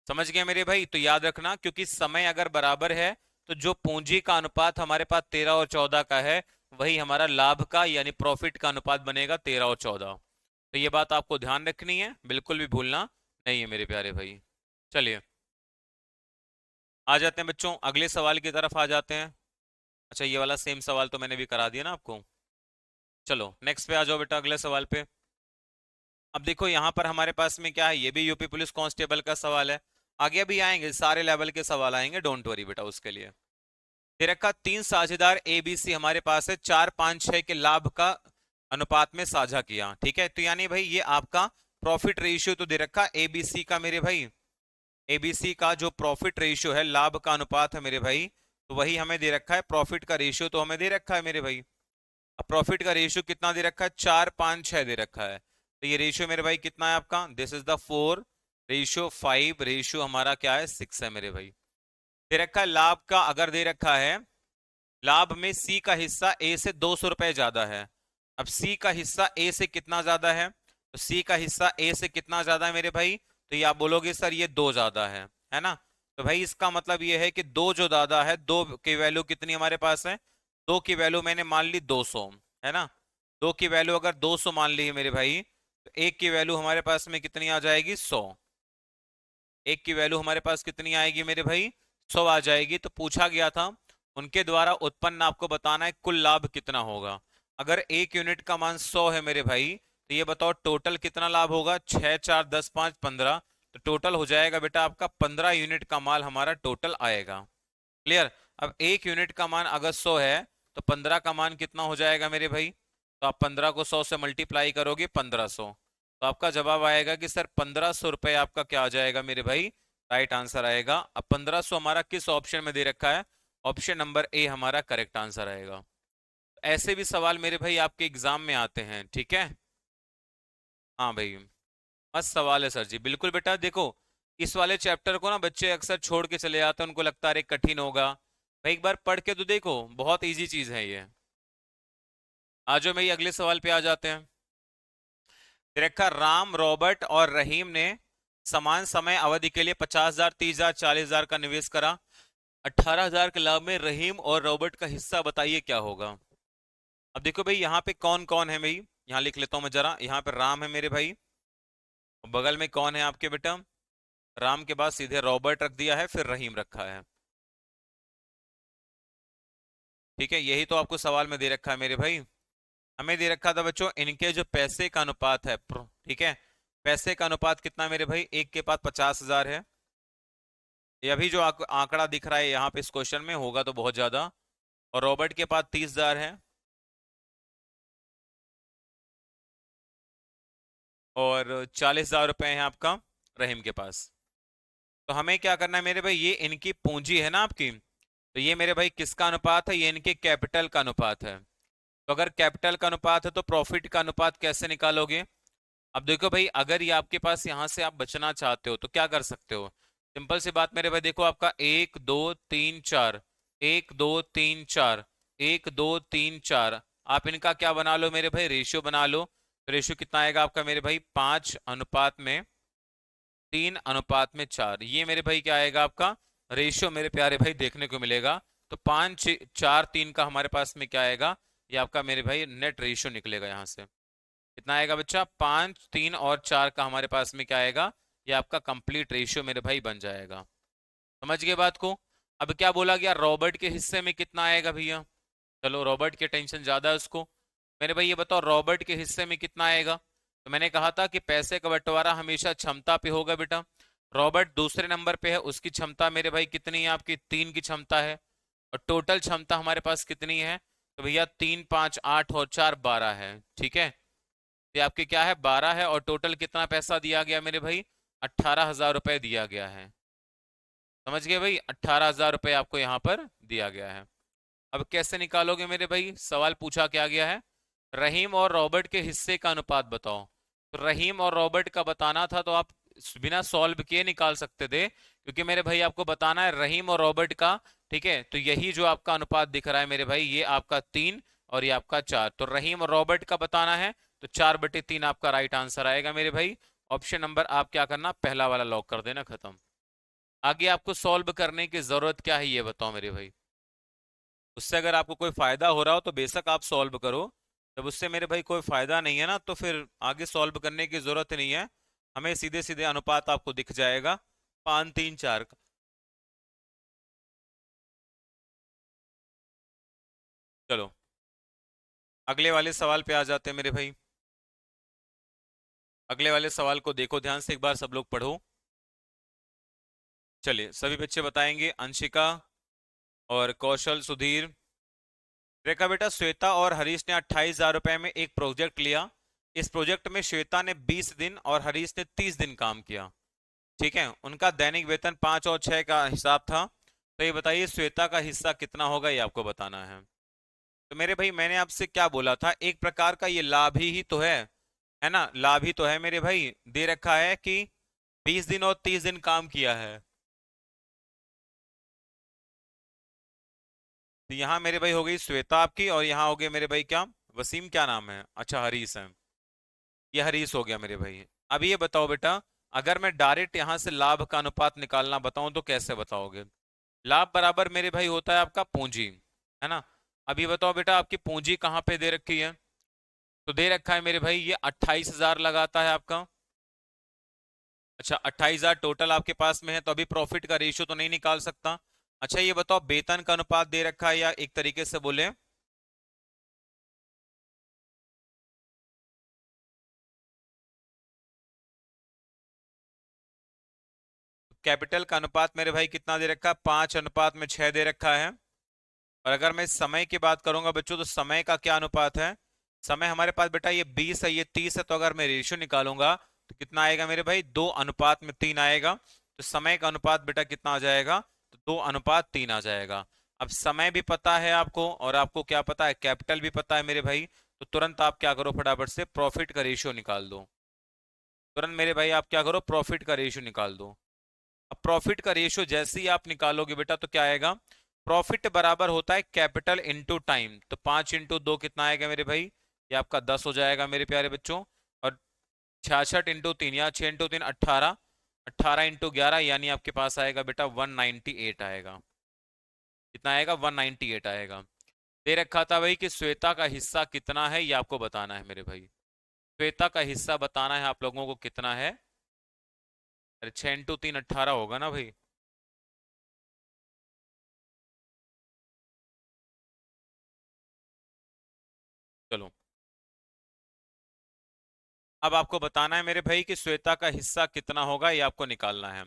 समझ गए मेरे भाई? तो याद रखना, क्योंकि समय अगर बराबर है तो जो पूंजी का अनुपात हमारे पास 13 और 14 का है, वही हमारा लाभ का यानी प्रॉफिट का अनुपात बनेगा 13 और 14। तो ये बात आपको ध्यान रखनी है, बिल्कुल भी भूलना नहीं है मेरे प्यारे भाई। चलिए आ जाते हैं बच्चों, अगले सवाल की तरफ आ जाते हैं। अच्छा, ये वाला सेम सवाल तो मैंने भी करा दिया ना आपको। चलो नेक्स्ट पे आ जाओ बेटा, अगले सवाल पे। अब देखो यहाँ पर हमारे पास में क्या है, ये भी यूपी पुलिस कांस्टेबल का सवाल है, आगे भी आएंगे, सारे लेवल के सवाल आएंगे, डोंट वरी बेटा उसके लिए। दे रखा 3 साझेदार ABC हमारे पास है, 4 5 6 के लाभ का अनुपात में साझा किया। ठीक है, तो यानी भाई ये आपका प्रॉफिट रेशियो तो दे रखा ABC का मेरे भाई, ABC का जो प्रॉफिट रेशियो है, लाभ का अनुपात है मेरे भाई, तो वही हमें दे रखा है, प्रॉफिट का रेशियो तो हमें दे रखा है मेरे भाई। अब प्रॉफिट का रेशियो कितना दे रखा है, 4 5 6 दे रखा है, तो ये रेशियो मेरे भाई कितना है आपका, दिस इज द 4:5, रेशियो हमारा क्या है, 6 है मेरे भाई। दे रखा है लाभ का, अगर दे रखा है लाभ में सी का हिस्सा ए से 200 रुपए ज्यादा है। अब सी का हिस्सा ए से कितना ज्यादा है, तो सी का हिस्सा ए से कितना ज्यादा है मेरे भाई, तो ये आप बोलोगे सर ये 2 ज्यादा है ना। तो भाई इसका मतलब ये है कि 2 जो ज्यादा है, 2 की वैल्यू कितनी हमारे पास है, 2 की वैल्यू मैंने मान ली 200, है ना। 2 की वैल्यू अगर 200 मान ली है मेरे भाई, तो एक की वैल्यू हमारे पास में कितनी आ जाएगी, 100। एक की वैल्यू हमारे पास कितनी आएगी मेरे भाई, 100 आ जाएगी। तो पूछा गया था उनके द्वारा उत्पन्न आपको बताना है कुल लाभ कितना होगा। अगर एक यूनिट का मान 100 है मेरे भाई, तो ये बताओ टोटल कितना लाभ होगा, 6 4 10 5 15, तो टोटल हो जाएगा बेटा आपका 15 यूनिट का माल हमारा टोटल आएगा। क्लियर? अब एक यूनिट का मान अगर 100 है, तो 15 का मान कितना हो जाएगा मेरे भाई, तो आप 15 को 100 से मल्टीप्लाई करोगे, 1500, तो आपका जवाब आएगा कि सर 1500 रुपए आपका क्या आ जाएगा मेरे भाई, राइट आंसर आएगा। अब 1500 हमारा किस ऑप्शन में दे रखा है, ऑप्शन नंबर ए हमारा करेक्ट आंसर आएगा। ऐसे भी सवाल मेरे भाई आपके एग्जाम में आते हैं, ठीक है। हाँ भाई, मस्त सवाल है सर जी, बिल्कुल बेटा। देखो इस वाले चैप्टर को ना बच्चे अक्सर छोड़ के चले जाते हैं, उनको लगता है अरे कठिन होगा, भाई एक बार पढ़ के तो देखो, बहुत इजी चीज है ये। आज जो भाई अगले सवाल पे आ जाते हैं। रेखा राम, रॉबर्ट और रहीम ने समान समय अवधि के लिए 50,000 30,000 40,000 का निवेश करा। 18,000 के लाभ में रहीम और रॉबर्ट का हिस्सा बताइए क्या होगा। अब देखो भाई यहाँ पे कौन कौन है भाई, यहाँ लिख लेता हूं मैं जरा, यहाँ पे राम है मेरे भाई, बगल में कौन है आपके बेटा, राम के बाद सीधे रॉबर्ट रख दिया है, फिर रहीम रखा है। ठीक है, यही तो आपको सवाल में दे रखा है मेरे भाई। हमें दे रखा था बच्चों इनके जो पैसे का अनुपात है, ठीक है, पैसे का अनुपात कितना मेरे भाई, एक के पास 50,000 है। ये अभी जो आंकड़ा दिख रहा है यहाँ पे इस क्वेश्चन में, होगा तो बहुत ज्यादा। और रॉबर्ट के पास 30,000 है, और 40,000 रुपए है आपका रहीम के पास। तो हमें क्या करना है मेरे भाई, ये इनकी पूंजी है ना आपकी, तो ये मेरे भाई किसका अनुपात है, ये इनके कैपिटल का अनुपात है। तो अगर कैपिटल का अनुपात है तो प्रॉफिट का अनुपात कैसे निकालोगे? अब देखो भाई, अगर ये आपके पास यहां से आप बचना चाहते हो तो क्या कर सकते हो? सिंपल सी बात मेरे भाई, देखो आपका 1 2 3 4, 1 2 3 4, 1 2 3 4, आप इनका क्या बना लो मेरे भाई, रेशियो बना लो। तो रेशियो कितना आएगा आपका मेरे भाई, 5:3:4, ये मेरे भाई क्या आएगा आपका रेशियो मेरे प्यारे भाई देखने को मिलेगा। तो 5:4:3 का हमारे पास में क्या आएगा, ये आपका मेरे भाई नेट रेशियो निकलेगा। यहाँ से कितना आएगा बच्चा, 5 3 और 4 का हमारे पास में क्या आएगा, ये आपका कंप्लीट रेशियो मेरे भाई बन जाएगा। समझ गए बात को? अब क्या बोला गया, रॉबर्ट के हिस्से में कितना आएगा भैया? चलो रॉबर्ट की टेंशन ज्यादा है उसको। मेरे भाई ये बताओ रॉबर्ट के हिस्से में कितना आएगा? तो मैंने कहा था कि पैसे का बंटवारा हमेशा क्षमता पे होगा बेटा। रॉबर्ट दूसरे नंबर पे है, उसकी क्षमता मेरे भाई कितनी है आपकी, 3 की क्षमता है। और टोटल क्षमता हमारे पास कितनी है? तो भैया 3 5 8 और 4 12 है, ठीक है। ये आपके क्या है, 12 है। और टोटल कितना पैसा दिया गया मेरे भाई, 18,000 रुपए दिया गया है। समझ गए भाई, 18,000 रुपए आपको यहाँ पर दिया गया है। अब कैसे निकालोगे मेरे भाई, सवाल पूछा क्या गया है, रहीम और रॉबर्ट के हिस्से का अनुपात बताओ। तो रहीम और रॉबर्ट का बताना था तो आप बिना सॉल्व किए निकाल सकते थे, क्योंकि मेरे भाई आपको बताना है रहीम और रॉबर्ट का। ठीक है, तो यही जो आपका अनुपात दिख रहा है मेरे भाई, ये आपका 3 और ये आपका 4, तो रहीम और रॉबर्ट का बताना है। तो 4/3 आपका राइट आंसर आएगा मेरे भाई। ऑप्शन नंबर आप क्या करना, पहला वाला लॉक कर देना, खत्म। आगे आपको सॉल्व करने की जरूरत क्या है ये बताओ मेरे भाई। उससे अगर आपको कोई फायदा हो रहा हो तो बेशक आप सॉल्व करो। जब उससे मेरे भाई कोई फायदा नहीं है ना, तो फिर आगे सॉल्व करने की जरूरत नहीं है। हमें सीधे सीधे अनुपात आपको दिख जाएगा 5 3 4 का। चलो अगले वाले सवाल पे आ जाते हैं मेरे भाई। अगले वाले सवाल को देखो ध्यान से, एक बार सब लोग पढ़ो। चलिए सभी बच्चे बताएंगे, अंशिका और कौशल, सुधीर। रेखा बेटा, श्वेता और हरीश ने 28,000 रुपए में एक प्रोजेक्ट लिया। इस प्रोजेक्ट में श्वेता ने 20 दिन और हरीश ने 30 दिन काम किया। ठीक है, उनका दैनिक वेतन 5 और 6 का हिसाब था। तो ये बताइए श्वेता का हिस्सा कितना होगा, ये आपको बताना है। तो मेरे भाई मैंने आपसे क्या बोला था, एक प्रकार का ये लाभ ही तो है ना, लाभ ही तो है मेरे भाई। दे रखा है कि 20 दिन और 30 दिन काम किया है। तो यहाँ मेरे भाई हो गई श्वेता आपकी, और यहाँ हो गए मेरे भाई क्या, वसीम क्या नाम है, अच्छा हरीश है। ये हरीश हो गया मेरे भाई। अब ये बताओ बेटा, अगर मैं डायरेक्ट यहाँ से लाभ का अनुपात निकालना बताऊं तो कैसे बताओगे? लाभ बराबर मेरे भाई होता है आपका पूंजी, है ना। अब ये बताओ बेटा, आपकी पूंजी कहाँ पे दे रखी है? तो दे रखा है मेरे भाई ये 28,000 लगाता है आपका। अच्छा 28,000 टोटल आपके पास में है, तो अभी प्रॉफिट का रेशियो तो नहीं निकाल सकता। अच्छा ये बताओ वेतन का अनुपात दे रखा है, या एक तरीके से बोले कैपिटल का अनुपात मेरे भाई कितना दे रखा है, 5:6 दे रखा है। और अगर मैं समय की बात करूंगा बच्चों, तो समय का क्या अनुपात है? समय हमारे पास बेटा ये 20 है, ये 30 है, तो अगर मैं रेशियो निकालूंगा तो कितना आएगा मेरे भाई, 2:3 आएगा। तो समय का अनुपात बेटा कितना आ जाएगा, तो 2:3 आ जाएगा। अब समय भी पता है आपको, और आपको क्या पता है, कैपिटल भी पता है मेरे भाई। तो तुरंत आप क्या करो, फटाफट से प्रॉफिट का रेशियो निकाल दो। तुरंत मेरे भाई आप क्या करो, प्रॉफिट का रेशियो निकाल दो। अब प्रॉफिट का रेशियो जैसे ही आप निकालोगे बेटा तो क्या आएगा, प्रॉफिट बराबर होता है कैपिटल इंटू टाइम। तो 5 इंटू 2 कितना आएगा मेरे भाई, ये आपका 10 हो जाएगा मेरे प्यारे बच्चों। और 66 इंटू 3 या 6 इंटू 3 18, 18 इंटू 11 यानी आपके पास आएगा बेटा 198 आएगा। कितना आएगा, 198 आएगा। दे रखा था भाई कि श्वेता का हिस्सा कितना है, ये आपको बताना है मेरे भाई। श्वेता का हिस्सा बताना है आप लोगों को कितना है। अरे 6 इंटू 3 18 होगा ना भाई। चलो अब आपको बताना है मेरे भाई कि श्वेता का हिस्सा कितना होगा, ये आपको निकालना है।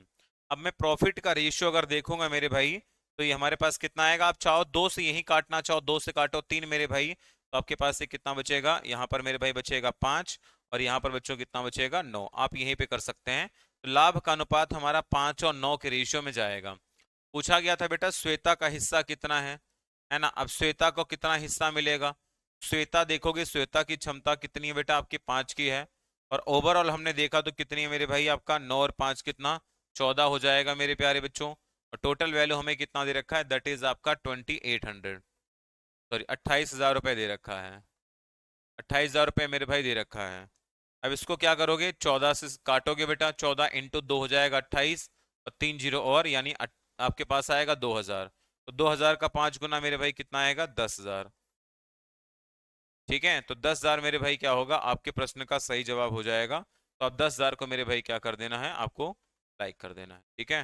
अब मैं प्रॉफिट का रेशियो अगर देखूंगा मेरे भाई, तो ये हमारे पास कितना आएगा। आप चाहो दो से यही काटना, चाहो दो से काटो तीन मेरे भाई, तो आपके पास से कितना बचेगा, यहाँ पर मेरे भाई बचेगा 5, और यहाँ पर बच्चों कितना बचेगा 9। आप यहीं पे कर सकते हैं। तो लाभ का अनुपात हमारा 5 और 9 के रेशियो में जाएगा। पूछा गया था बेटा श्वेता का हिस्सा कितना है ना। अब श्वेता को कितना हिस्सा मिलेगा। श्वेता देखोगे, श्वेता की क्षमता कितनी है बेटा, आपकी 5 की है। और ओवरऑल हमने देखा तो कितनी है मेरे भाई, आपका 9 और 5 कितना, 14 हो जाएगा मेरे प्यारे बच्चों। और टोटल वैल्यू हमें कितना दे रखा है, दैट इज आपका 2800, सॉरी 28,000 रुपये दे रखा है। 28,000 रुपये मेरे भाई दे रखा है। अब इसको क्या करोगे, 14 से काटोगे बेटा, 14 इंटू 2 हो जाएगा 28, और 3 जीरो और, यानी आपके पास आएगा 2000। तो 2000 का 5 गुना मेरे भाई कितना आएगा, 10,000। ठीक है, तो 10,000 मेरे भाई क्या होगा, आपके प्रश्न का सही जवाब हो जाएगा। तो अब 10,000 को मेरे भाई क्या कर देना है, आपको लाइक कर देना है। ठीक है,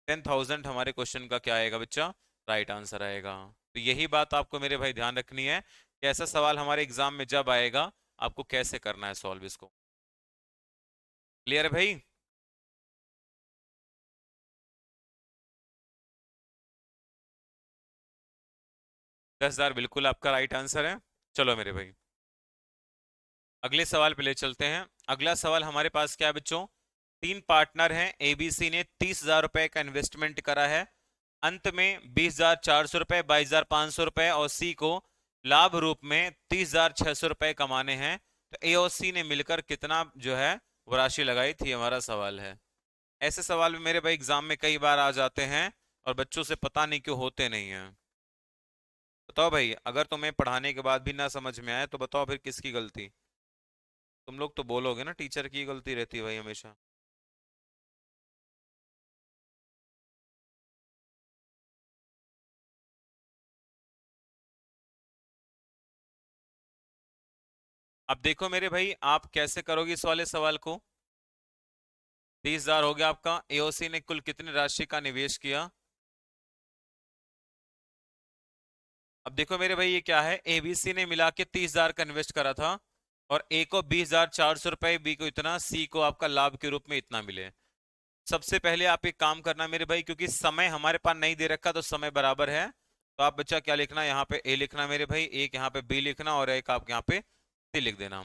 10,000 हमारे क्वेश्चन का क्या आएगा बच्चा, राइट आंसर आएगा। तो यही बात आपको मेरे भाई ध्यान रखनी है कि ऐसा सवाल हमारे एग्जाम में जब आएगा, आपको कैसे करना है सॉल्व इसको। क्लियर है भाई। 10,000 बिल्कुल आपका राइट आंसर है। चलो मेरे भाई अगले सवाल पे ले चलते हैं। अगला सवाल हमारे पास क्या है बच्चों, तीन पार्टनर हैं, एबीसी ने 30,000 रुपए का इन्वेस्टमेंट करा है। अंत में 20,400 रुपए, 22,500 रुपए और सी को लाभ रूप में 30,600 रुपए कमाने हैं। तो ए और सी ने मिलकर कितना जो है वो राशि लगाई थी, हमारा सवाल है। ऐसे सवाल भी मेरे भाई एग्जाम में कई बार आ जाते हैं, और बच्चों से पता नहीं क्यों होते नहीं हैं। बताओ भाई, अगर तुम्हें पढ़ाने के बाद भी ना समझ में आए तो बताओ फिर किसकी गलती। तुम लोग तो बोलोगे ना टीचर की गलती रहती है भाई हमेशा। अब देखो मेरे भाई, आप कैसे करोगे इस वाले सवाल को। 30,000 हो गया आपका। एओसी ने कुल कितनी राशि का निवेश किया। अब देखो मेरे भाई, ये क्या है, एबीसी ने मिला के 30,000 का इन्वेस्ट करा था, और ए को 20,400 रुपए, बी को इतना, सी को आपका लाभ के रूप में इतना मिले। सबसे पहले आप एक काम करना मेरे भाई, क्योंकि समय हमारे पास नहीं दे रखा तो समय बराबर है, तो आप बच्चा क्या लिखना, यहाँ पे ए लिखना मेरे भाई, एक यहाँ पे बी लिखना, और एक आप यहाँ पे सी लिख देना।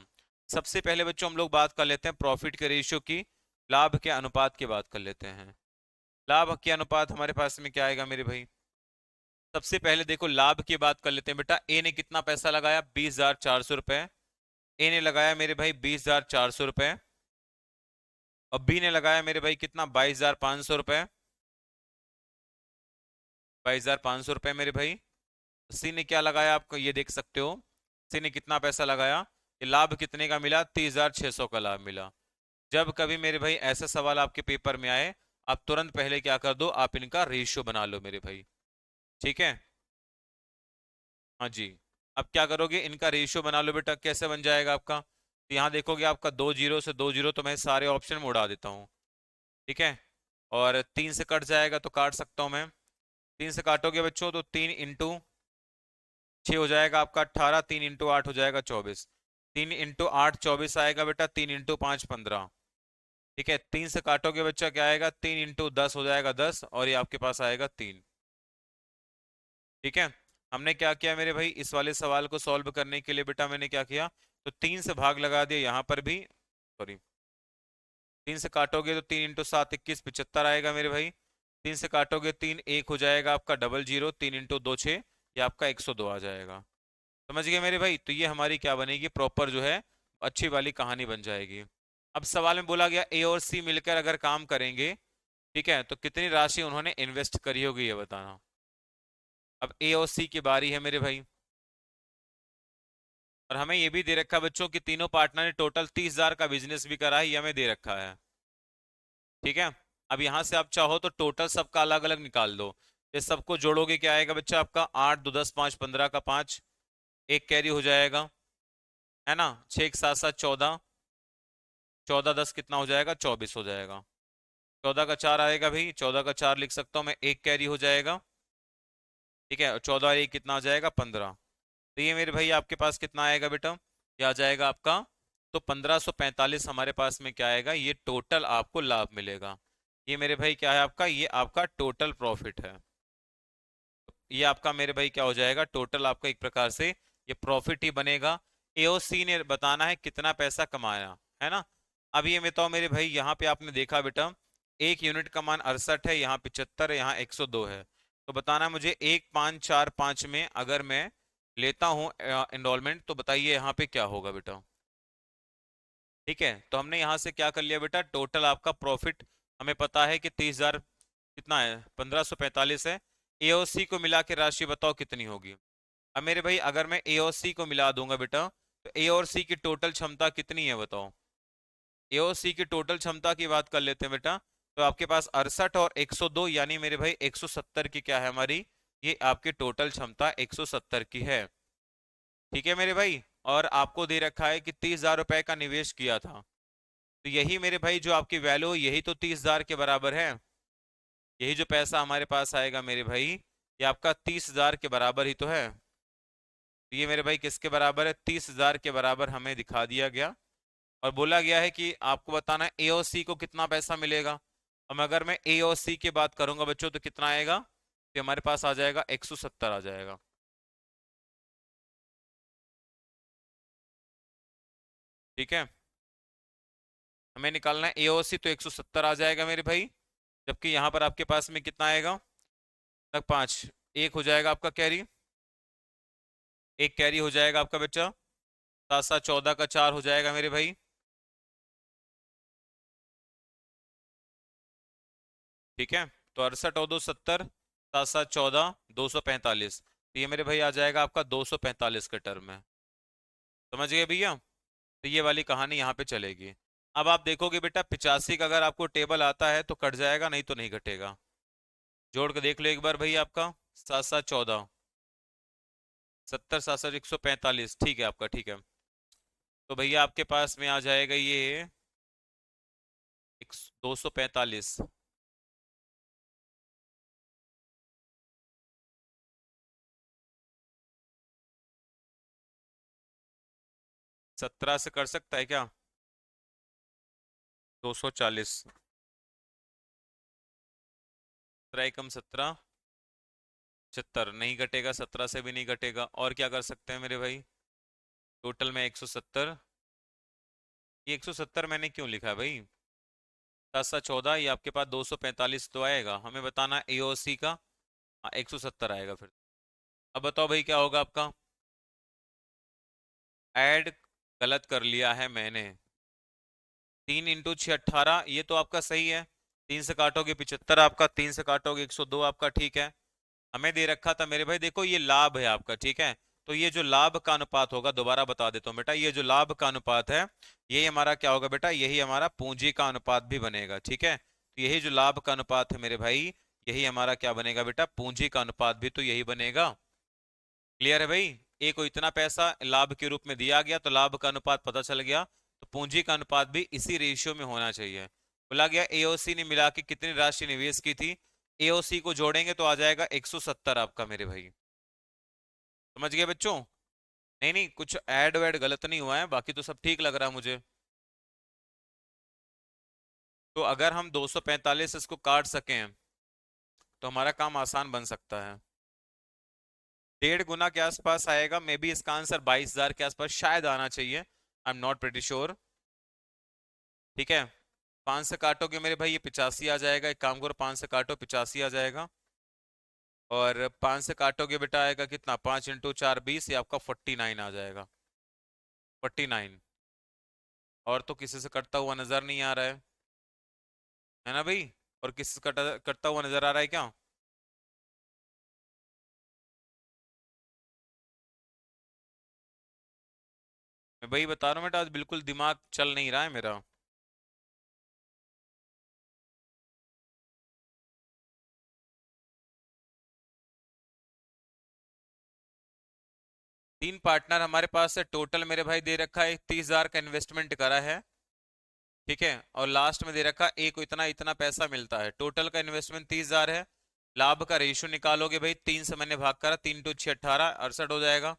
सबसे पहले बच्चों हम लोग बात कर लेते हैं प्रॉफिट के रेशियो की, लाभ के अनुपात की बात कर लेते हैं। लाभ के अनुपात हमारे पास में क्या आएगा मेरे भाई। सबसे पहले देखो लाभ की बात कर लेते हैं बेटा। ए ने कितना पैसा लगाया, 20,400 रुपए। ए ने लगाया मेरे भाई 20,400 रुपए, और बी ने लगाया मेरे भाई कितना, 22,500 रुपए। 22,500 रुपए मेरे भाई। सी ने क्या लगाया, आपको ये देख सकते हो, सी ने कितना पैसा लगाया। ये लाभ कितने का मिला, 30,600 का लाभ मिला। जब कभी मेरे भाई ऐसा सवाल आपके पेपर में आए, आप तुरंत पहले क्या कर दो, आप इनका रेशियो बना लो मेरे भाई। ठीक है, हाँ जी। अब क्या करोगे, इनका रेशियो बना लो बेटा। कैसे बन जाएगा आपका, तो यहाँ देखोगे आपका 2 जीरो से 2 जीरो तो मैं सारे ऑप्शन में उड़ा देता हूँ। ठीक है, और 3 से कट जाएगा तो काट सकता हूँ मैं। 3 से काटोगे बच्चों तो 3 इंटू 6 हो जाएगा आपका 18, 3 इंटू 8 हो जाएगा 24। 3 इंटू 8 24 आएगा बेटा, 3 इंटू 5 15। ठीक है, 3 से काटोगे बच्चा क्या आएगा, 3 इंटू 10 हो जाएगा 10, और ये आपके पास आएगा 3। ठीक है, हमने क्या किया मेरे भाई, इस वाले सवाल को सॉल्व करने के लिए बेटा मैंने क्या किया, तो 3 से भाग लगा दिया यहाँ पर भी, सॉरी 3 से काटोगे तो 3 इंटू 7 21 75 आएगा मेरे भाई। 3 से काटोगे 3 1 हो जाएगा आपका डबल जीरो, 3 इंटू 2 6, ये आपका 102 आ जाएगा। समझ गए मेरे भाई, तो ये हमारी क्या बनेगी, प्रॉपर जो है अच्छी वाली कहानी बन जाएगी। अब सवाल में बोला गया ए और सी मिलकर अगर काम करेंगे, ठीक है, तो कितनी राशि उन्होंने इन्वेस्ट करी होगी ये बताना। अब ए और सी की बारी है मेरे भाई, और हमें ये भी दे रखा है बच्चों कि तीनों पार्टनर ने टोटल 30,000 का बिजनेस भी करा है, ये हमें दे रखा है। ठीक है, अब यहां से आप चाहो तो टोटल सबका अलग अलग निकाल दो। ये सबको जोड़ोगे क्या आएगा बच्चा आपका, 8 2 10 5 15 का 5, एक कैरी हो जाएगा, है ना। 6 एक 7 7 14, 14 10 कितना हो जाएगा, 24 हो जाएगा। 14 का 4 आएगा भाई, 14 का 4 लिख सकता हूँ मैं, एक कैरी हो जाएगा। ठीक है, और 14 और एक कितना हो जाएगा, 15। तो ये मेरे भाई आपके पास कितना आएगा बेटा, ये आ जाएगा आपका तो 1545 हमारे पास में क्या आएगा, ये टोटल आपको लाभ मिलेगा। ये मेरे भाई क्या है आपका, ये आपका टोटल प्रॉफिट है। ये आपका मेरे भाई क्या हो जाएगा, टोटल आपका एक प्रकार से ये प्रॉफिट ही बनेगा। एओसी ने बताना है कितना पैसा कमाया, है ना। अब ये बताओ मेरे भाई, यहाँ पे आपने देखा बेटा, एक यूनिट का मान 68 है, यहाँ 75 है, यहाँ 102 है। तो बताना है मुझे 1545 में अगर मैं लेता हूँ एनरोलमेंट, तो बताइए यहाँ पे क्या होगा बेटा। ठीक है, तो हमने यहाँ से क्या कर लिया बेटा, टोटल आपका प्रॉफिट हमें पता है कि 30,000 कितना है, 1545 है। एओसी को मिला के राशि बताओ कितनी होगी। अब मेरे भाई अगर मैं एओसी को मिला दूंगा बेटा, तो ए और सी की टोटल क्षमता कितनी है बताओ। ए और सी की टोटल क्षमता की बात कर लेते हैं बेटा। तो आपके पास 68 और 102, यानी मेरे भाई 170 की क्या है हमारी, ये आपकी टोटल क्षमता 170 की है। ठीक है मेरे भाई, और आपको दे रखा है कि 30,000 रुपए का निवेश किया था। तो यही मेरे भाई जो आपकी वैल्यू, यही तो 30,000 के बराबर है। यही जो पैसा हमारे पास आएगा मेरे भाई, ये आपका 30,000 के बराबर ही तो है। तो ये मेरे भाई किसके बराबर है, 30,000 के बराबर हमें दिखा दिया गया। और बोला गया है कि आपको बताना है एओसी को कितना पैसा मिलेगा। अब अगर मैं एओसी की बात करूंगा बच्चों, तो कितना आएगा, तो हमारे पास आ जाएगा 170 आ जाएगा। ठीक है, हमें निकालना है एओसी, तो 170 आ जाएगा मेरे भाई। जबकि यहाँ पर आपके पास में कितना आएगा, तक 5, एक हो जाएगा आपका कैरी, एक कैरी हो जाएगा आपका बच्चा, 7 7 14 का 4 हो जाएगा मेरे भाई। ठीक है, तो 68 और 2 70, 7 7 14, 245। तो ये मेरे भाई आ जाएगा आपका 245 के टर्म में। समझ गए भैया। तो ये वाली कहानी यहाँ पे चलेगी। अब आप देखोगे बेटा 85 का अगर आपको टेबल आता है तो कट जाएगा, नहीं तो नहीं घटेगा। जोड़ के देख लो एक बार भाई, आपका 7 7 14, 70 7 7 145, ठीक है आपका, ठीक है। तो भैया आपके पास में आ जाएगा ये 245। 17 से कर सकता है क्या, 240, 17 कम 17, 75, नहीं घटेगा, 17 से भी नहीं घटेगा। और क्या कर सकते हैं मेरे भाई, टोटल में 170। ये 170 मैंने क्यों लिखा है भाई, 7 7 14, ये आपके पास 245 तो आएगा, हमें बताना एओसी का। हाँ 170 आएगा फिर। अब बताओ भाई क्या होगा आपका, ऐड गलत कर लिया है मैंने। 3 × 6 18, ये तो आपका सही है। 3 से काटोगे 75 आपका, 3 से काटोगे 102 आपका, ठीक है। हमें दे रखा था मेरे भाई, देखो ये लाभ है आपका, ठीक है। तो ये जो लाभ का अनुपात होगा, दोबारा बता देता हूँ बेटा, ये जो लाभ का अनुपात है, यही हमारा क्या होगा बेटा, यही हमारा पूंजी का अनुपात भी बनेगा। ठीक है, तो यही जो लाभ का अनुपात है मेरे भाई, यही हमारा क्या बनेगा बेटा, पूंजी का अनुपात भी तो यही बनेगा। क्लियर है भाई। ए को इतना पैसा लाभ के रूप में दिया गया, तो लाभ का अनुपात पता चल गया, तो पूंजी का अनुपात भी इसी रेशियो में होना चाहिए। बोला गया एओसी ने मिला के कितनी राशि निवेश की थी, एओसी को जोड़ेंगे तो आ जाएगा 170 आपका मेरे भाई। समझ गए बच्चों। नहीं नहीं, कुछ ऐड वैड गलत नहीं हुआ है, बाकी तो सब ठीक लग रहा है मुझे। तो अगर हम 245 इसको काट सकें, तो हमारा काम आसान बन सकता है। 1.5 गुना के आसपास आएगा, मे बी इसका आंसर 22,000 के आसपास शायद आना चाहिए, I am not pretty sure. ठीक है, 5 से काटोगे मेरे भाई, ये 85 आ जाएगा। एक काम करो, 5 से काटो, 85 आ जाएगा। और 5 से काटोगे बेटा आएगा कितना, 5 × 4 20, ये आपका 49 आ जाएगा, 49। और तो किसी से कटता हुआ नजर नहीं आ रहा है ना भाई। और किसी से कटा कटता हुआ नजर आ रहा है क्या। मैं भाई बता रहा हूँ बेटा, आज बिल्कुल दिमाग चल नहीं रहा है मेरा। 3 पार्टनर हमारे पास है, टोटल मेरे भाई दे रखा है 30,000 का इन्वेस्टमेंट करा है। ठीक है, और लास्ट में दे रखा ए को इतना इतना पैसा मिलता है, टोटल का इन्वेस्टमेंट 30,000 है। लाभ का रेशियो निकालोगे भाई, 3 से मैंने भाग करा, 3 × 6 18, 68 हो जाएगा।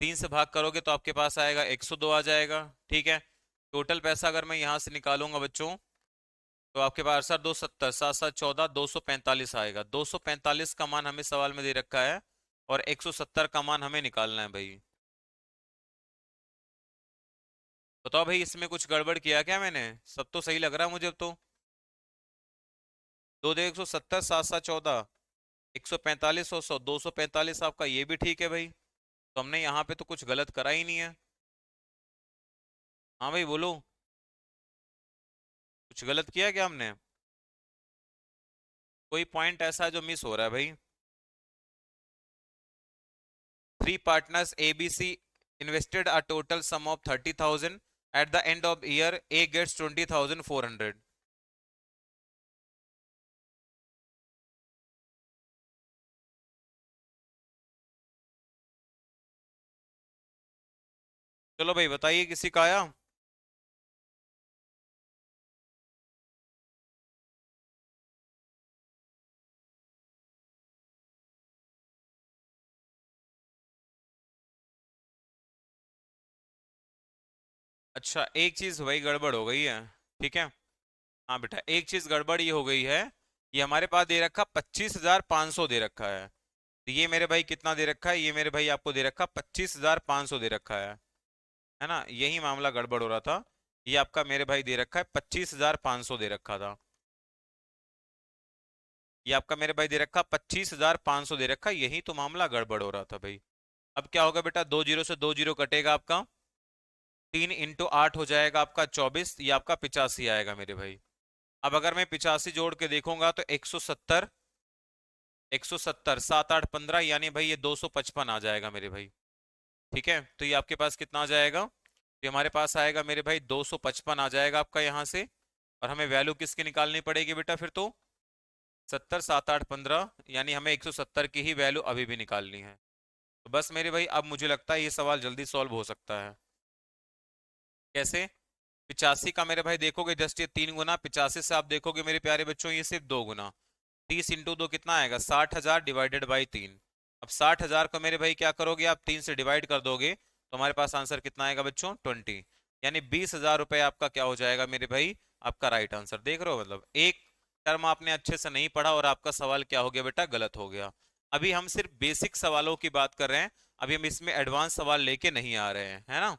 3 से भाग करोगे तो आपके पास आएगा 102 आ जाएगा। ठीक है, टोटल पैसा अगर मैं यहाँ से निकालूंगा बच्चों, तो आपके पास सर 270, 7 7 14, 245 आएगा। 245 का मान हमें सवाल में दे रखा है और 170 का मान हमें निकालना है भाई। बताओ भाई, इसमें कुछ गड़बड़ किया क्या मैंने? सब तो सही लग रहा है मुझे अब तो। दो दो 170, 7 7 14, 145 और 100, 245 आपका, ये भी ठीक है भाई। तो हमने यहाँ पे तो कुछ गलत करा ही नहीं है। हाँ भाई बोलो, कुछ गलत किया क्या हमने? कोई पॉइंट ऐसा है जो मिस हो रहा है भाई? Three partners ABC invested a total sum of 30,000. At the end of year, A gets 20,400. चलो भाई बताइए, किसी का आया? अच्छा, एक चीज भाई गड़बड़ हो गई है। ठीक है। हाँ बेटा, एक चीज गड़बड़ ये हो गई है। ये हमारे पास दे रखा 25,500 दे रखा है। तो ये मेरे भाई कितना दे रखा है? ये मेरे भाई आपको दे रखा 25,500 दे रखा है ना? यही मामला गड़बड़ हो रहा था। ये आपका मेरे भाई दे रखा है 25,500 दे रखा था। ये आपका मेरे भाई दे रखा 25,500 दे रखा, यही तो मामला गड़बड़ हो रहा था भाई। अब क्या होगा बेटा, दो जीरो से दो जीरो कटेगा आपका, 3 × 8 हो जाएगा आपका 24, ये आपका 85 आएगा मेरे भाई। अब अगर मैं 85 जोड़ के देखूंगा तो 170, 170, 7 8 15, यानी भाई ये 255 आ जाएगा मेरे भाई। ठीक है, तो ये आपके पास कितना आ जाएगा? तो हमारे पास आएगा मेरे भाई 255 आ जाएगा आपका यहाँ से। और हमें वैल्यू किसकी निकालनी पड़ेगी बेटा फिर तो? 70, 7 8 15, यानी हमें 170 की ही वैल्यू अभी भी निकालनी है। तो बस मेरे भाई, अब मुझे लगता है ये सवाल जल्दी सॉल्व हो सकता है। कैसे? 85 का मेरे भाई देखोगे जस्ट ये 3 गुना, 85 से आप देखोगे मेरे प्यारे बच्चों ये सिर्फ 2 गुना। 30 × 2 कितना आएगा? 60,000 डिवाइडेड बाई 3। अब 60,000 को मेरे भाई क्या करोगे आप? 3 से डिवाइड कर दोगे तो हमारे पास आंसर कितना आएगा बच्चों? 20। यानी 20,000 रुपए आपका क्या हो जाएगा मेरे भाई? आपका राइट आंसर। देख रहे हो, मतलब एक टर्म आपने अच्छे से नहीं पढ़ा और आपका सवाल क्या हो गया बेटा? गलत हो गया। अभी हम सिर्फ बेसिक सवालों की बात कर रहे हैं, अभी हम इसमें एडवांस सवाल लेके नहीं आ रहे हैं, है ना?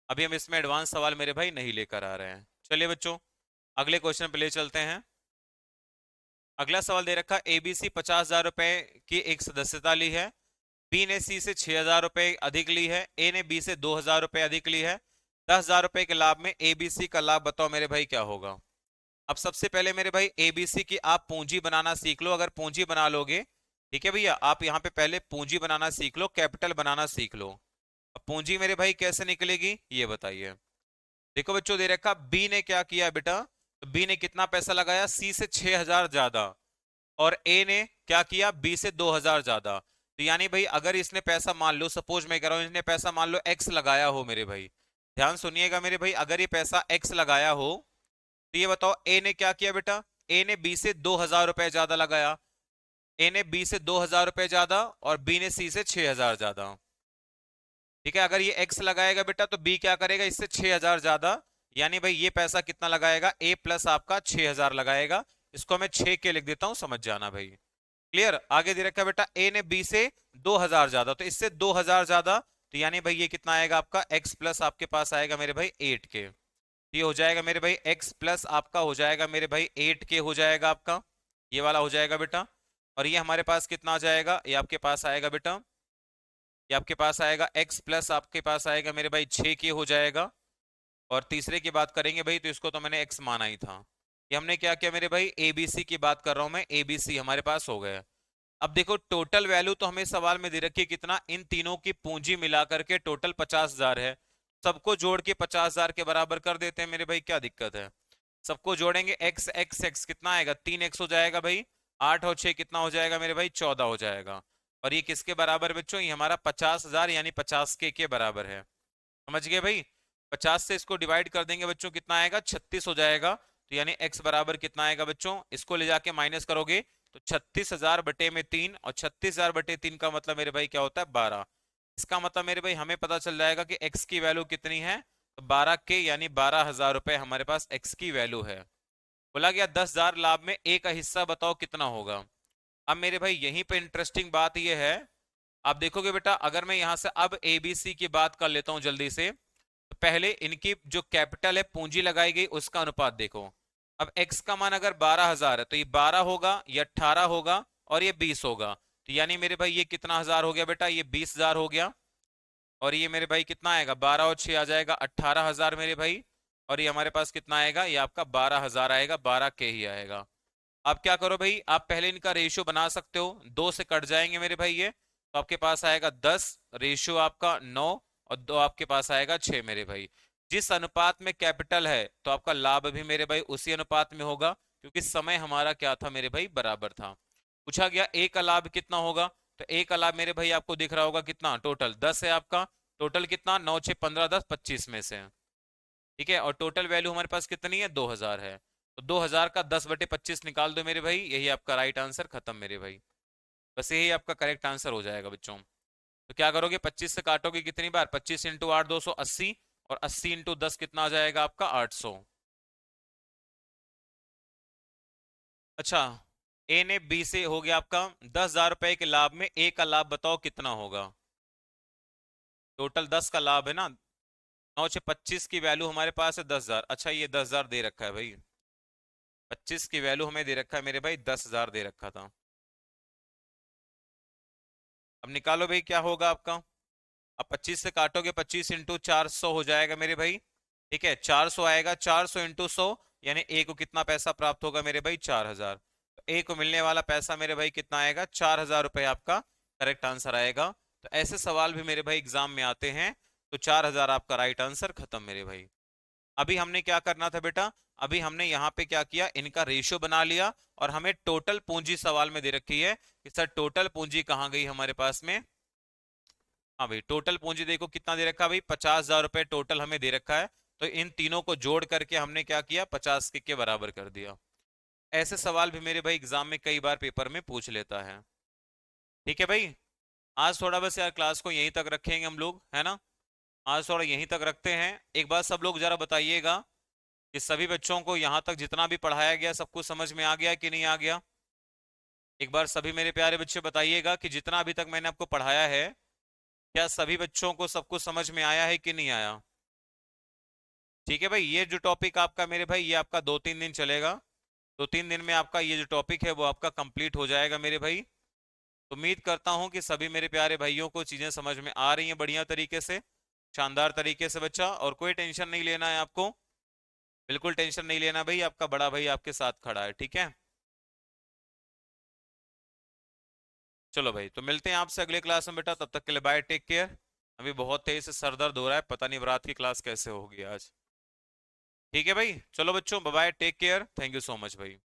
अभी हम इसमें एडवांस सवाल मेरे भाई नहीं लेकर आ रहे हैं। चलिए बच्चों, अगले क्वेश्चन पे ले चलते हैं। अगला सवाल दे रखा, एबीसी 50,000 रुपए की एक सदस्यता ली है। बी ने सी से 6,000 रुपए अधिक ली है। ए ने बी से 2,000 रुपए अधिक ली है। 10,000 रुपए के लाभ में एबीसी का लाभ बताओ मेरे भाई क्या होगा? अब सबसे पहले मेरे भाई एबीसी की आप पूंजी बनाना सीख लो। अगर पूंजी बना लोगे, ठीक है भैया, आप यहाँ पे पहले पूंजी बनाना सीख लो, कैपिटल बनाना सीख लो। अब पूंजी मेरे भाई कैसे निकलेगी ये बताइए। देखो बच्चों, दे रखा बी ने क्या किया बेटा? तो बी ने कितना पैसा लगाया? सी से 6,000 ज्यादा। और ए ने क्या किया? बी से 2,000 ज्यादा। तो यानी भाई अगर इसने पैसा, मान लो सपोज मैं कह रहा हूं, इसने पैसा मान लो एक्स लगाया हो मेरे भाई, ध्यान सुनिएगा मेरे भाई, अगर ये पैसा एक्स लगाया हो तो ये बताओ ए ने क्या किया बेटा? ए ने बी से 2,000 रुपए ज्यादा लगाया। ए ने बी से 2,000 रुपए ज्यादा और बी ने सी से 6,000 ज्यादा। ठीक है, अगर ये x लगाएगा बेटा तो b क्या करेगा? इससे 6,000 ज्यादा। यानी भाई ये पैसा कितना लगाएगा? a प्लस आपका 6,000 लगाएगा। इसको मैं 6 के लिख देता हूं, समझ जाना भाई। क्लियर? आगे दे रखा बेटा a ने b से 2,000 ज्यादा, तो इससे 2,000 ज्यादा, तो यानी भाई ये कितना आएगा आपका? x प्लस आपके पास आएगा मेरे भाई 8 के। ये हो जाएगा मेरे भाई x प्लस आपका हो जाएगा मेरे भाई 8 के हो जाएगा आपका, ये वाला हो जाएगा बेटा। और ये हमारे पास कितना आ जाएगा? ये आपके पास आएगा बेटा, ये आपके पास आएगा x प्लस आपके पास आएगा मेरे भाई 6 के हो जाएगा। और तीसरे की बात करेंगे भाई, तो इसको तो मैंने x माना ही था। ये हमने क्या किया मेरे भाई? abc की बात कर रहा हूं मैं, abc हमारे पास हो गया। अब देखो, टोटल वैल्यू तो हमें सवाल में दे रखी है कितना? इन तीनों की पूंजी मिलाकर के टोटल 50,000 है। सबको जोड़ के 50,000 के बराबर कर देते हैं मेरे भाई, क्या दिक्कत है? सबको जोड़ेंगे, x x x कितना आएगा? 3x हो जाएगा भाई। 8 और 6 कितना हो जाएगा मेरे भाई? 14 हो जाएगा। और ये किसके बराबर बच्चों? ये हमारा 50,000 यानी 50 के बराबर है। समझ गए भाई? 50 से इसको डिवाइड कर देंगे बच्चों, कितना आएगा? 36 हो जाएगा। तो यानी x बराबर कितना आएगा बच्चों? इसको ले जाके माइनस करोगे तो 36,000 बटे में 3, और 36,000 बटे 3 का मतलब मेरे भाई क्या होता है? 12। इसका मतलब मेरे भाई हमें पता चल जाएगा कि x की वैल्यू कितनी है? तो 12K यानी 12,000 रुपए हमारे पास एक्स की वैल्यू है। बोला गया 10,000 लाभ में ए का हिस्सा बताओ कितना होगा। अब मेरे भाई यहीं पे इंटरेस्टिंग बात यह है, आप देखोगे बेटा अगर मैं यहां से अब एबीसी की बात कर लेता हूं जल्दी से, तो पहले इनकी जो कैपिटल है पूंजी लगाई गई उसका अनुपात देखो। अब x का मान अगर 12,000 है तो ये 12 होगा, ये 18 होगा और ये 20 होगा। तो यानी मेरे भाई ये कितना हजार हो गया बेटा, ये 20,000 हो गया। और ये मेरे भाई कितना आएगा, 12 और 6 आ जाएगा 18,000 मेरे भाई। और ये हमारे पास कितना आएगा, ये आपका 12,000 आएगा, 12K ही आएगा। अब क्या करो भाई, आप पहले इनका रेशियो बना सकते हो, 2 से कट जाएंगे मेरे भाई ये, तो आपके पास आएगा 10, रेशियो आपका 9 और 2 आपके पास आएगा 6 मेरे भाई। जिस अनुपात में कैपिटल है तो आपका लाभ भी मेरे भाई उसी अनुपात में होगा, क्योंकि समय हमारा क्या था मेरे भाई, बराबर था। पूछा गया ए का लाभ कितना होगा, तो ए का लाभ मेरे भाई आपको दिख रहा होगा कितना, टोटल 10 है आपका। टोटल कितना, 9 6 15 10 25 में से, ठीक है। और टोटल वैल्यू हमारे पास कितनी है, 2,000 है। तो 2,000 का 10/25 निकाल दो मेरे भाई, यही आपका राइट आंसर, खत्म मेरे भाई। बस यही आपका करेक्ट आंसर हो जाएगा बच्चों। तो क्या करोगे, 25 से काटोगे कितनी बार, 25 इंटू 8 280, और 80 इंटू 10 कितना आ जाएगा आपका, 800। अच्छा, ए ने बी से हो गया आपका 10,000 रुपए के लाभ में ए का लाभ बताओ कितना होगा। टोटल 10 का लाभ है ना, 9 से 25 की वैल्यू हमारे पास है 10,000। अच्छा ये 10,000 दे रखा है भाई, 25 की वैल्यू हमें दे रखा है मेरे भाई, 10,000 दे रखा था। अब निकालो भाई क्या होगा आपका। अब 25 से काटोगे, 25 इंटू 400 हो जाएगा मेरे भाई, ठीक है। 400 आएगा, 400 इंटू 100, यानी ए को कितना पैसा प्राप्त होगा मेरे भाई, 4,000। तो ए को मिलने वाला पैसा मेरे भाई कितना आएगा, 4,000 रुपए आपका करेक्ट आंसर आएगा। तो ऐसे सवाल भी मेरे भाई एग्जाम में आते हैं। तो 4,000 आपका राइट आंसर, खत्म मेरे भाई। अभी हमने क्या करना था बेटा, अभी हमने यहाँ पे क्या किया, इनका रेशियो बना लिया, और हमें टोटल पूंजी सवाल में दे रखी है कि सर टोटल पूंजी कहाँ गई हमारे पास में। हाँ भाई, टोटल पूंजी देखो कितना दे रखा है भाई, 50,000 रुपए टोटल हमें दे रखा है। तो इन तीनों को जोड़ करके हमने क्या किया, 50 के बराबर कर दिया। ऐसे सवाल भी मेरे भाई एग्जाम में कई बार पेपर में पूछ लेता है। ठीक है भाई, आज थोड़ा बस यार क्लास को यहीं तक रखेंगे हम लोग, है ना। आज थोड़ा यहीं तक रखते हैं। एक बात सब लोग जरा बताइएगा कि सभी बच्चों को यहाँ तक जितना भी पढ़ाया गया सब कुछ समझ में आ गया कि नहीं आ गया। एक बार सभी मेरे प्यारे बच्चे बताइएगा कि जितना अभी तक मैंने आपको पढ़ाया है, क्या सभी बच्चों को सब कुछ समझ में आया है कि नहीं आया। ठीक है भाई, ये जो टॉपिक आपका मेरे भाई, ये आपका 2-3 दिन चलेगा। 2-3 दिन में आपका ये जो टॉपिक है वो आपका कंप्लीट हो जाएगा मेरे भाई। उम्मीद करता हूं कि सभी मेरे प्यारे भाइयों को चीजें समझ में आ रही हैं बढ़िया तरीके से, शानदार तरीके से बच्चा। और कोई टेंशन नहीं लेना है आपको, बिल्कुल टेंशन नहीं लेना भाई, आपका बड़ा भाई आपके साथ खड़ा है, ठीक है। चलो भाई, तो मिलते हैं आपसे अगले क्लास में बेटा, तब तक के लिए बाय, टेक केयर। अभी बहुत तेज से सर दर्द हो रहा है, पता नहीं रात की क्लास कैसे होगी आज। ठीक है भाई, चलो बच्चों, bye bye, take care, thank you so much भाई।